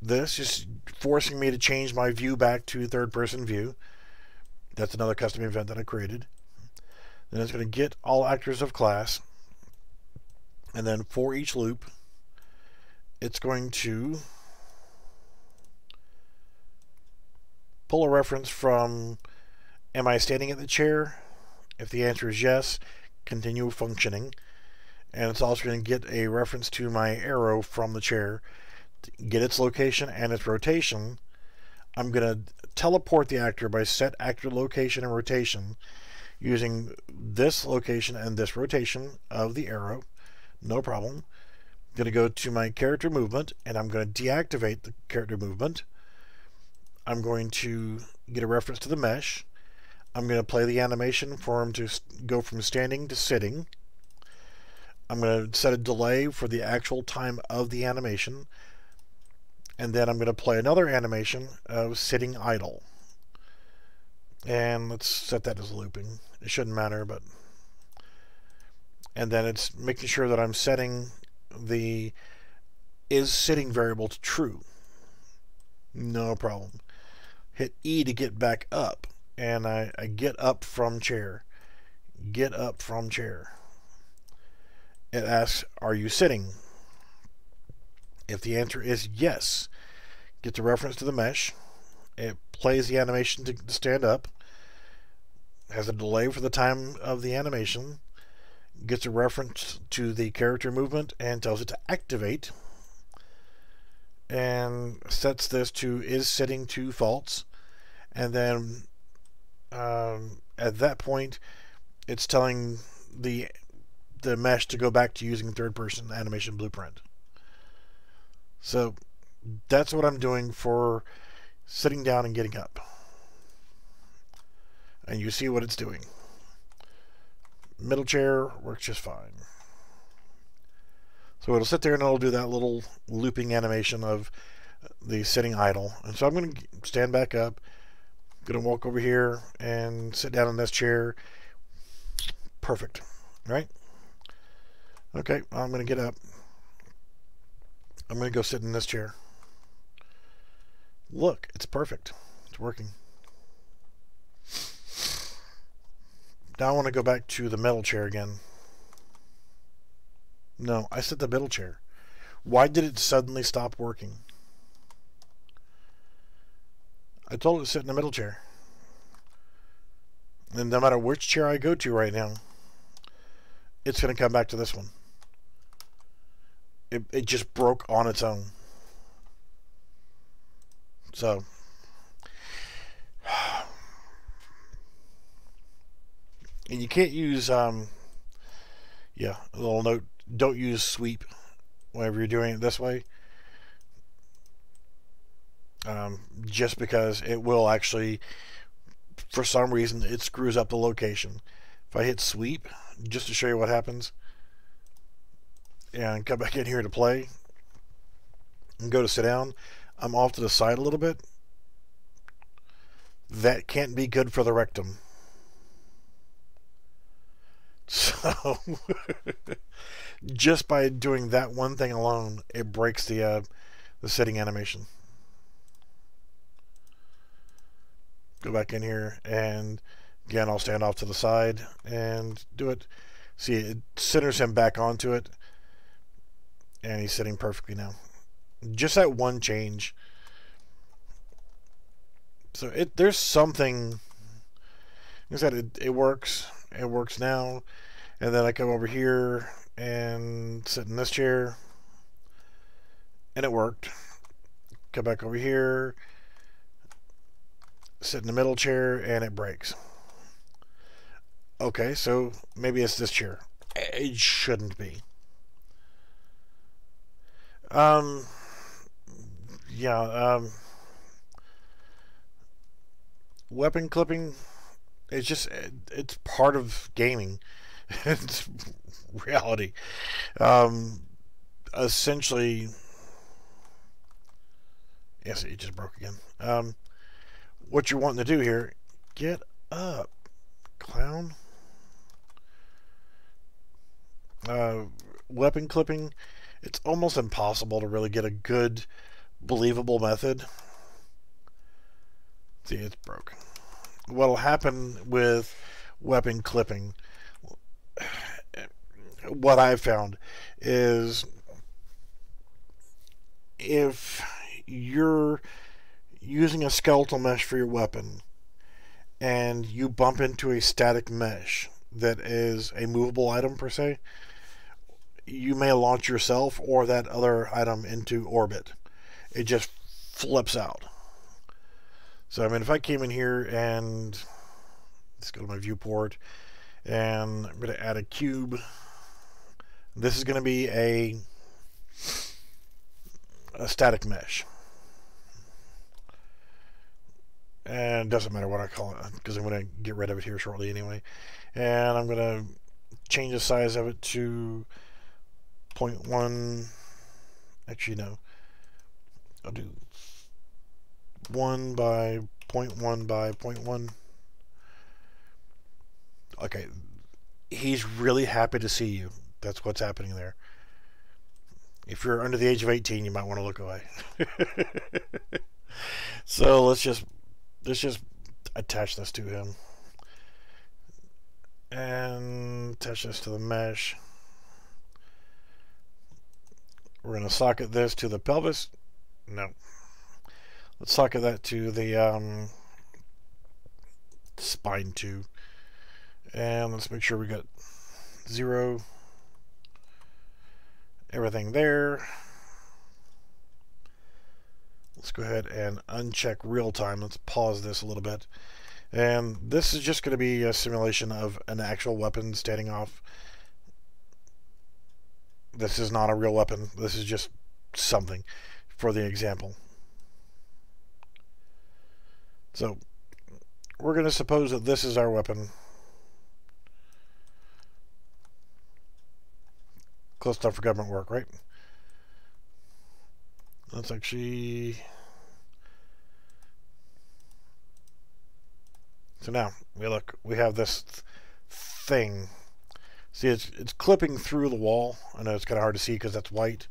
This is forcing me to change my view back to third person view. That's another custom event that I created. Then it's going to get all actors of class. And then for each loop, it's going to pull a reference from, am I standing at the chair? If the answer is yes, continue functioning. And it's also going to get a reference to my arrow from the chair, to get its location and its rotation. I'm going to teleport the actor by set actor location and rotation using this location and this rotation of the arrow No problem. I'm going to go to my character movement, and I'm going to deactivate the character movement. I'm going to get a reference to the mesh. I'm going to play the animation for him to go from standing to sitting. I'm going to set a delay for the actual time of the animation. And then I'm going to play another animation of sitting idle. And let's set that as looping. It shouldn't matter, but... And then it's making sure that I'm setting the is sitting variable to true. No problem. Hit E to get back up. And I get up from chair. Get up from chair. It asks, are you sitting? If the answer is yes, get the reference to the mesh. It plays the animation to stand up. Has a delay for the time of the animation. Gets a reference to the character movement and tells it to activate. And sets this to is sitting to false. And then at that point, it's telling the mesh to go back to using third-person animation blueprint. So that's what I'm doing for sitting down and getting up. And you see what it's doing. Middle chair works just fine. So it'll sit there and it'll do that little looping animation of the sitting idle. And so I'm going to stand back up. I'm going to walk over here and sit down in this chair. Perfect. Right? Okay, I'm going to get up. I'm going to go sit in this chair. Look, it's perfect. It's working. Now I want to go back to the middle chair again. No, I set the middle chair. Why did it suddenly stop working? I told it to sit in the middle chair. And no matter which chair I go to right now, it's going to come back to this one. It just broke on its own. So, and you can't use, yeah, a little note, don't use sweep whenever you're doing it this way. Just because it will actually, for some reason, it screws up the location. If I hit sweep, just to show you what happens, and come back in here to play, and go to sit down, I'm off to the side a little bit. That can't be good for the rectum. So, just by doing that one thing alone, it breaks the sitting animation. Go back in here, and again, I'll stand off to the side and do it. See, it centers him back onto it, and he's sitting perfectly now. Just that one change. So there's something. Like I said, it works. It works now. And then I come over here and sit in this chair, and it worked. Come back over here, sit in the middle chair, and it breaks. Okay, so maybe it's this chair. It shouldn't be. Yeah, weapon clipping, it's part of gaming. It's reality. Essentially, yes, it just broke again. What you're wanting to do here, get up, clown. Weapon clipping, it's almost impossible to really get a good, believable method. See, it's broke. What'll happen with weapon clipping, what I've found is if you're using a skeletal mesh for your weapon and you bump into a static mesh that is a movable item per se, you may launch yourself or that other item into orbit. It just flips out. So I mean, if I came in here and let's go to my viewport, and I'm going to add a cube, This is going to be a static mesh. And it doesn't matter what I call it, because I'm going to get rid of it here shortly anyway. And I'm going to change the size of it to 0.1. Actually, no. I'll do 1 by 0.1 by 0.1. Okay. He's really happy to see you. That's what's happening there. If you're under the age of 18, you might want to look away. So let's just attach this to him. And attach this to the mesh. We're going to socket this to the pelvis. No. Let's socket that to the spine too. And let's make sure we got 0. Everything there. Let's go ahead and uncheck real time. Let's pause this a little bit. And this is just going to be a simulation of an actual weapon standing off. This is not a real weapon. This is just something for the example. So we're going to suppose that this is our weapon. Close enough for government work, right? Let's actually... So now, we have this thing. See, it's clipping through the wall. I know it's kind of hard to see because that's white.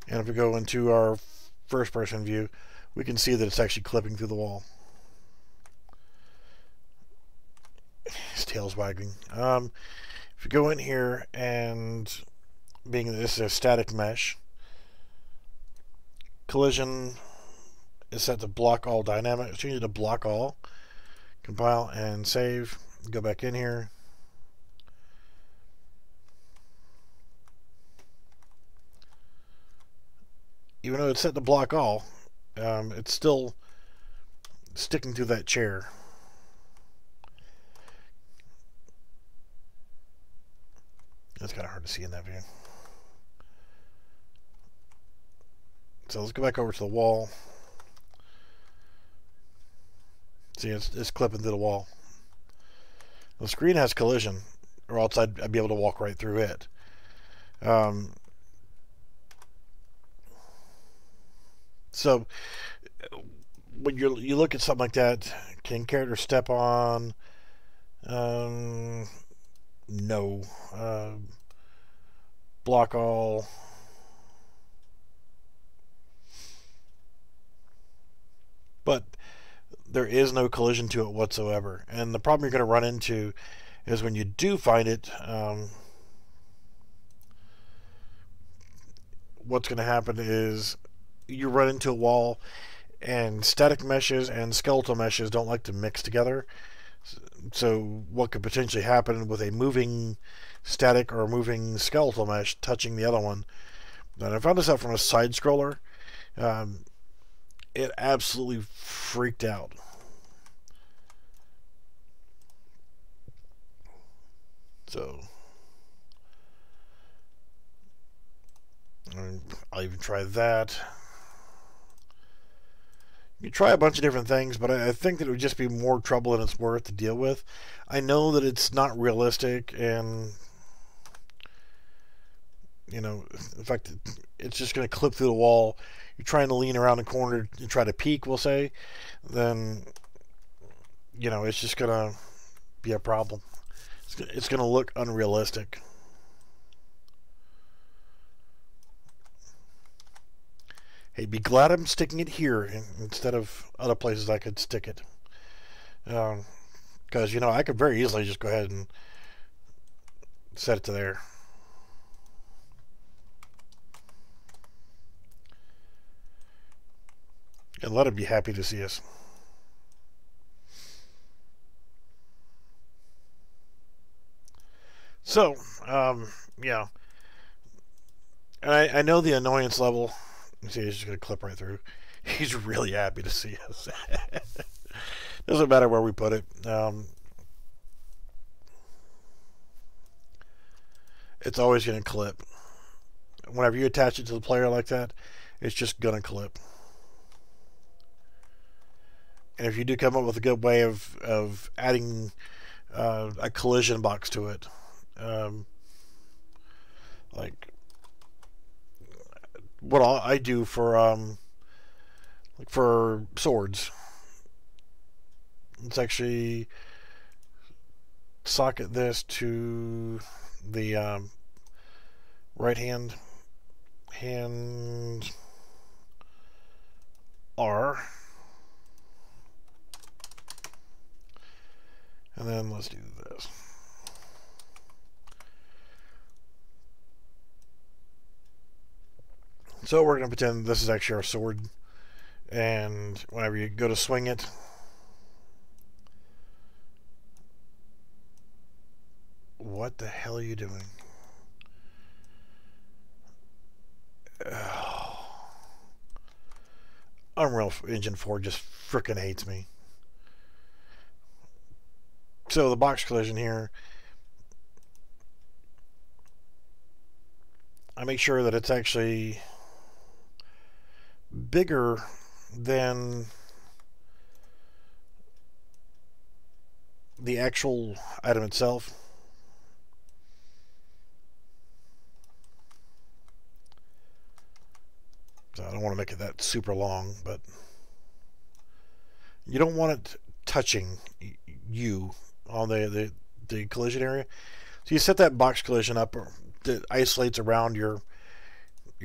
And if we go into our first person view, we can see that it's actually clipping through the wall. His tail's wagging. If you go in here, and being that this is a static mesh, collision is set to block all dynamics. Change it to block all. Compile and save. Go back in here. Even though it's set to block all, it's still sticking to that chair. That's kind of hard to see in that view. So let's go back over to the wall. See, it's clipping through the wall. The screen has collision, or else I'd be able to walk right through it. So when you look at something like that, can characters step on? No. Block all. But there is no collision to it whatsoever. And the problem you're going to run into is when you do find it, what's going to happen is you run into a wall, and static meshes and skeletal meshes don't like to mix together. So what could potentially happen with a moving static or moving skeletal mesh touching the other one? And I found this out from a side scroller. It absolutely freaked out. So I'll even try that. You try a bunch of different things, but I think that it would just be more trouble than it's worth to deal with. I know that it's not realistic, and you know, in fact, it's just going to clip through the wall. You're trying to lean around the corner and try to peek, we'll say, then you know, it's just going to be a problem. It's going to look unrealistic. Hey, be glad I'm sticking it here instead of other places I could stick it. Because, you know, I could very easily just go ahead and set it to there. And let him be happy to see us. So, yeah. And I know the annoyance level. You see, he's just going to clip right through. He's really happy to see us. Doesn't matter where we put it. it's always going to clip. Whenever you attach it to the player like that, it's just going to clip. And if you do come up with a good way of adding a collision box to it, like what I do for swords, let's actually socket this to the right hand R, and then let's do this. So we're going to pretend this is actually our sword, and whenever you go to swing it, what the hell are you doing? Oh. Unreal Engine 4 just frickin' hates me. So the box collision here, I make sure that it's actually bigger than the actual item itself. So I don't want to make it that super long, but you don't want it touching you on the collision area. So you set that box collision up that isolates around your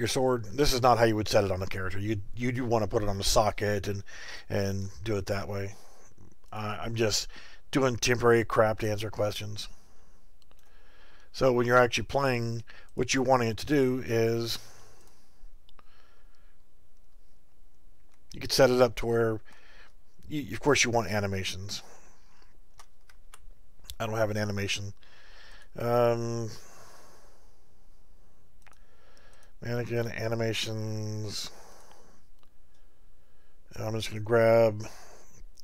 sword. This is not how you would set it on a character. You do want to put it on the socket and do it that way. I'm just doing temporary crap to answer questions. So when you're actually playing, what you're wanting it to do is you could set it up to where of course you want animations. I don't have an animation. Mannequin animations. I'm just going to grab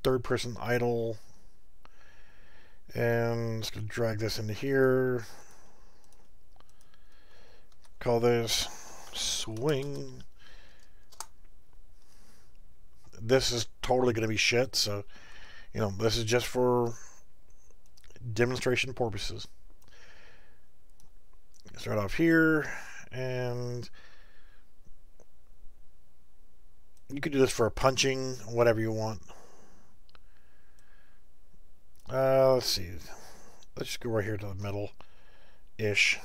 third person idle and just going to drag this into here. Call this swing. This is totally going to be shit, so you know, this is just for demonstration purposes. Start off here, and you could do this for punching, whatever you want. Let's see. Let's just go right here to the middle-ish.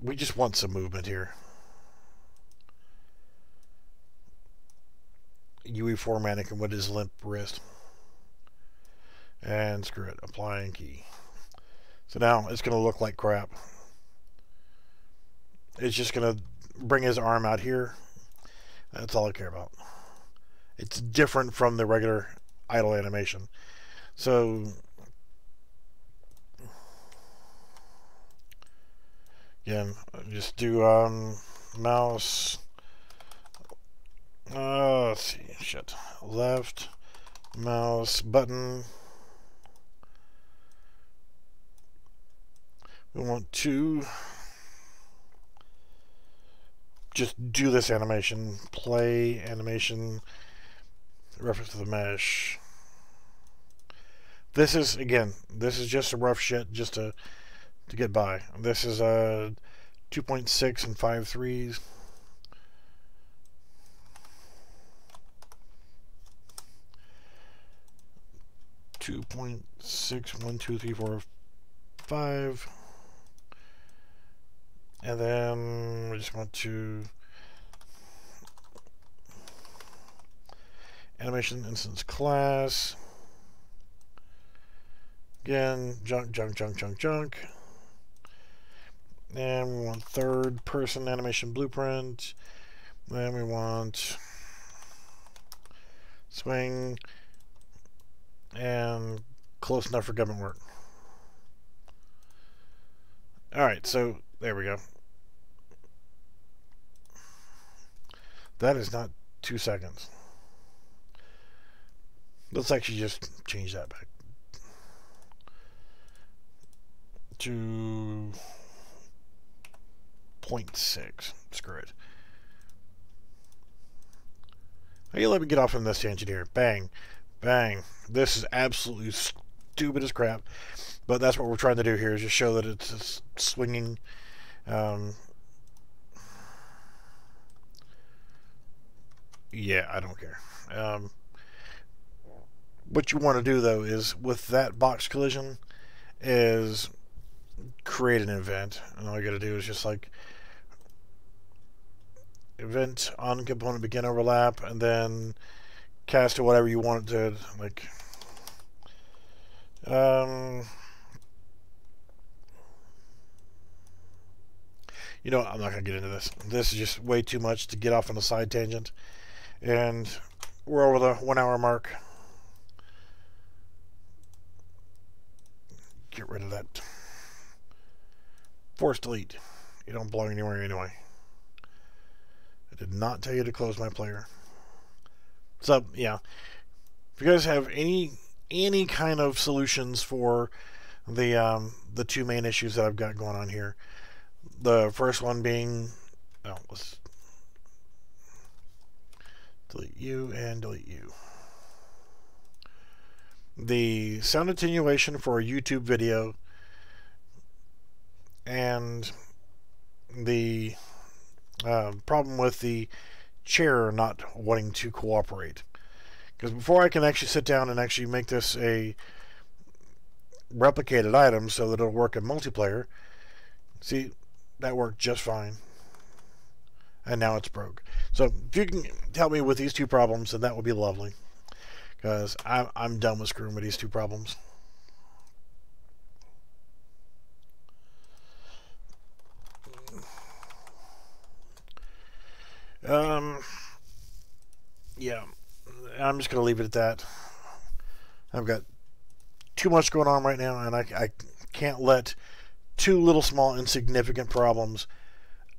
We just want some movement here. UE4 mannequin with his limp wrist. And screw it. Applying key. So now it's going to look like crap. It's just going to bring his arm out here. That's all I care about. It's different from the regular idle animation. So again, just do mouse. Let's see. Shit. Left mouse button. We want to just do this animation. Play animation. Reference to the mesh. This is, again, this is just a rough shit just to get by. This is a 2.6 and 5/3. Two point 6, 1, 2, 3, 4, 5. And then we just want to animation instance class. Again, junk. And we want third person animation blueprint. Then we want swing and close enough for government work. Alright, so there we go. That is not 2 seconds. Let's actually just change that back to 0.6. Screw it. Hey, let me get off from this tangent here. Bang. Bang. This is absolutely stupid as crap. But that's what we're trying to do here, is just show that it's swinging. Yeah, I don't care. What you want to do, though, is with that box collision, is create an event. And all you got to do is just like event on component begin overlap, and then cast to whatever you want it to, like you know what, I'm not gonna get into this. This is just way too much to get off on a side tangent, and we're over the 1 hour mark. Get rid of that. Force delete. You don't belong anywhere anyway. I did not tell you to close my player. So yeah, if you guys have any kind of solutions for the two main issues that I've got going on here, the first one being, oh, let's delete you and delete you. The sound attenuation for a YouTube video, and the problem with the chair not wanting to cooperate. Because before I can actually sit down and actually make this a replicated item so that it'll work in multiplayer, see, that worked just fine. And now it's broke. So if you can help me with these two problems, then that would be lovely. Because I'm done with screwing with these two problems. Yeah, I'm just going to leave it at that. I've got too much going on right now, and I can't let two little small insignificant problems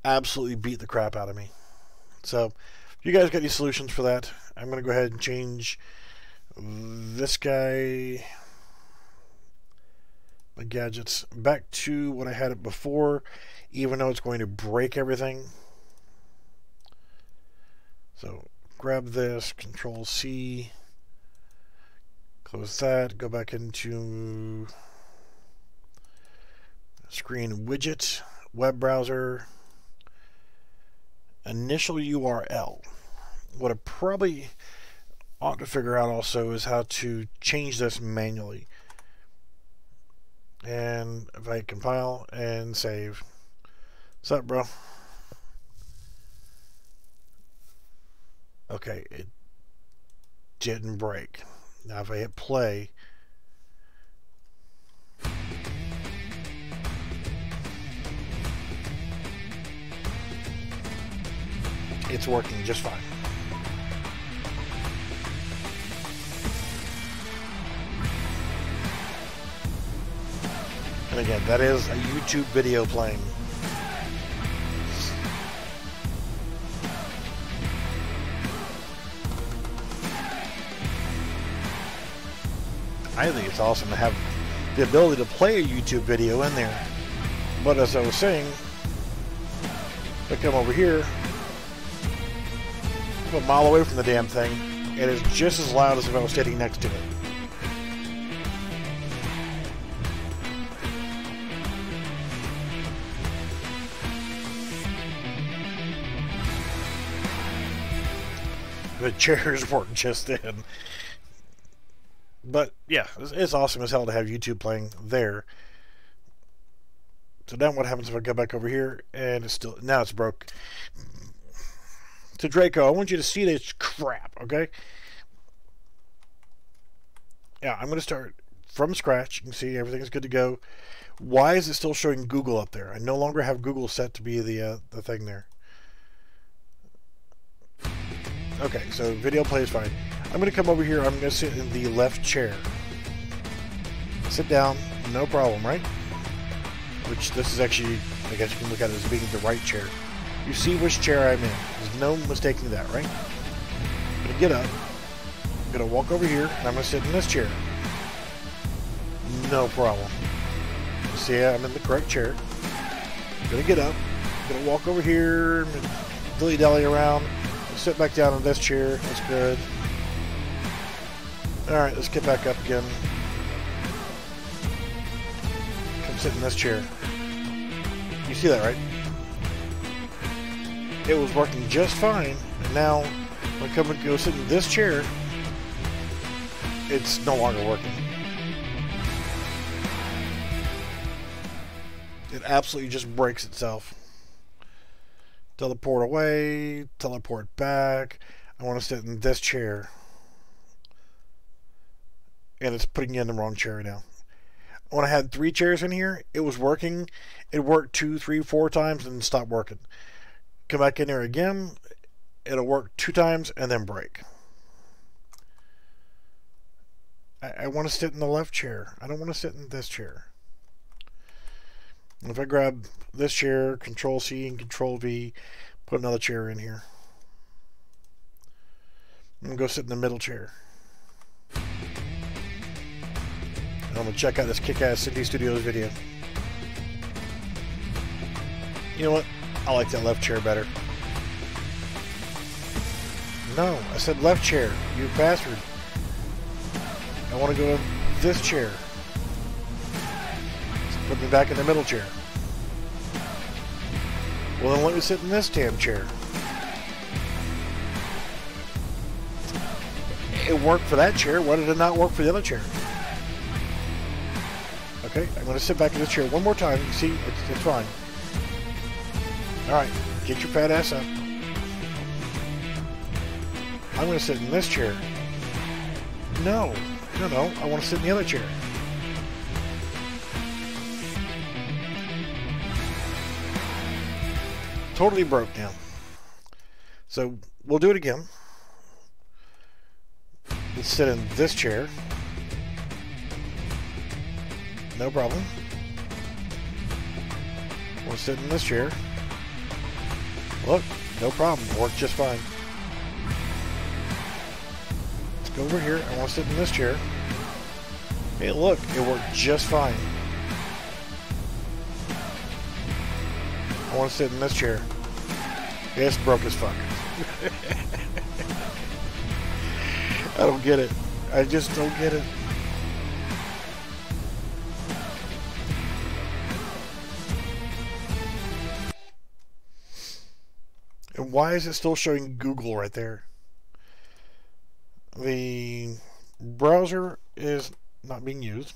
absolutely beat the crap out of me. So if you guys got any solutions for that, I'm going to go ahead and change this guy, my gadgets, back to what I had it before, even though it's going to break everything. So grab this, Control C, close that, go back into screen widget, web browser, initial URL. What I probably ought to figure out also is how to change this manually. And if I compile and save, what's up, bro? Okay, it didn't break. Now if I hit play, it's working just fine. And again, that is a YouTube video playing. I think it's awesome to have the ability to play a YouTube video in there. But as I was saying, if I come over here, I'm a mile away from the damn thing, and it's just as loud as if I was sitting next to it. The chairs work just then. But yeah, it's awesome as hell to have YouTube playing there. So now what happens if I go back over here and it's still, now it's broke. So Draco, I want you to see this crap, okay? Yeah, I'm going to start from scratch. You can see everything is good to go. Why is it still showing Google up there? I no longer have Google set to be the thing there. Okay, so video play is fine. I'm going to come over here. I'm going to sit in the left chair. Sit down, no problem, right? Which this is actually, I guess you can look at it as being the right chair. You see which chair I'm in. There's no mistaking that, right? I'm going to get up. I'm going to walk over here, and I'm going to sit in this chair. No problem. See, I'm in the correct chair. I'm going to get up. I'm going to walk over here, dilly-dally around, sit back down in this chair. That's good. Alright, let's get back up again. Come sit in this chair. You see that, right? It was working just fine, and now when I come and go sit in this chair, it's no longer working. It absolutely just breaks itself. Teleport away, teleport back. I want to sit in this chair. And it's putting you in the wrong chair now. When I had 3 chairs in here, it was working. It worked 2, 3, 4 times and stopped working. Come back in there again. It'll work 2 times and then break. I want to sit in the left chair. I don't want to sit in this chair. If I grab this chair, Control C and Control V, put another chair in here. I'm going to go sit in the middle chair. I'm going to check out this kick-ass Cindy Studios video. You know what? I like that left chair better. No, I said left chair, you bastard. I want to go in this chair. Put me back in the middle chair. Well, then let me sit in this damn chair. It worked for that chair. Why did it not work for the other chair? Okay, I'm going to sit back in this chair one more time. You see, it's fine. Alright, get your fat ass up. I'm going to sit in this chair. No, I want to sit in the other chair. Totally broke now. So, we'll do it again. Let's sit in this chair. No problem. We'll sit in this chair. Look, no problem. Worked just fine. Let's go over here. I want to sit in this chair. Hey, look, it worked just fine. I want to sit in this chair. It's broke as fuck. I don't get it. I just don't get it. And why is it still showing Google right there? The browser is not being used.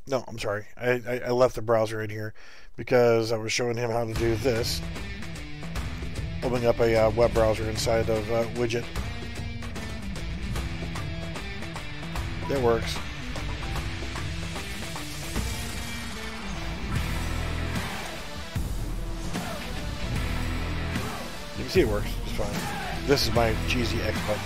No, I'm sorry. I left the browser in here because I was showing him how to do this. Opening up a web browser inside of widget. That works. You can see it works just fine. This is my cheesy X button.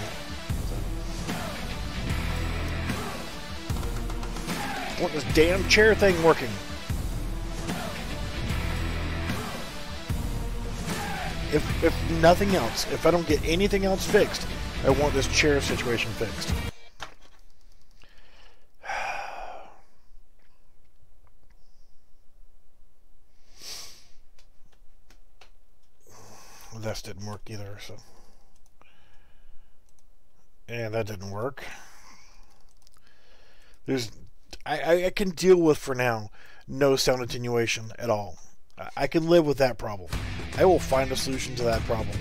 I want this damn chair thing working. If nothing else, if I don't get anything else fixed, I want this chair situation fixed. This didn't work either, so. And that didn't work. I can deal with, for now, no sound attenuation at all. I can live with that problem. I will find a solution to that problem.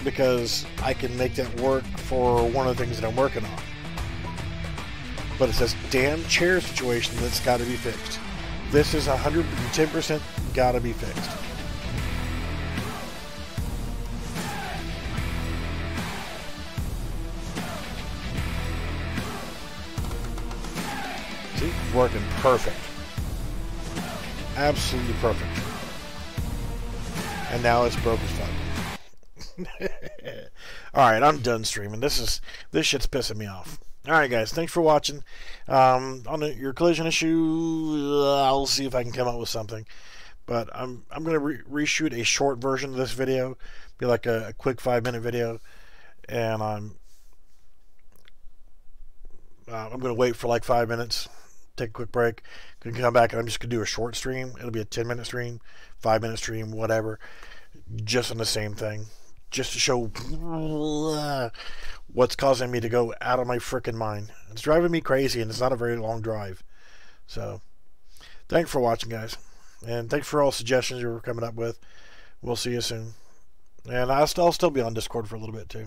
Because I can make that work for one of the things that I'm working on. But it's this damn chair situation that's got to be fixed. This is 110% got to be fixed. See, working perfect. Absolutely perfect. And now it's broke as fuck. Alright, I'm done streaming. This shit's pissing me off. Alright guys, thanks for watching. On your collision issue, I'll see if I can come up with something. But I'm going to reshoot a short version of this video Be like a quick 5-minute video, and I'm going to wait for like 5 minutes, take a quick break, gonna come back, and I'm just gonna do a short stream. It'll be a 10-minute stream, 5-minute stream, whatever, just on the same thing, just to show what's causing me to go out of my freaking mind. It's driving me crazy, and it's not a very long drive. So, thanks for watching, guys, and thanks for all the suggestions you were coming up with. We'll see you soon, and I'll still be on Discord for a little bit too.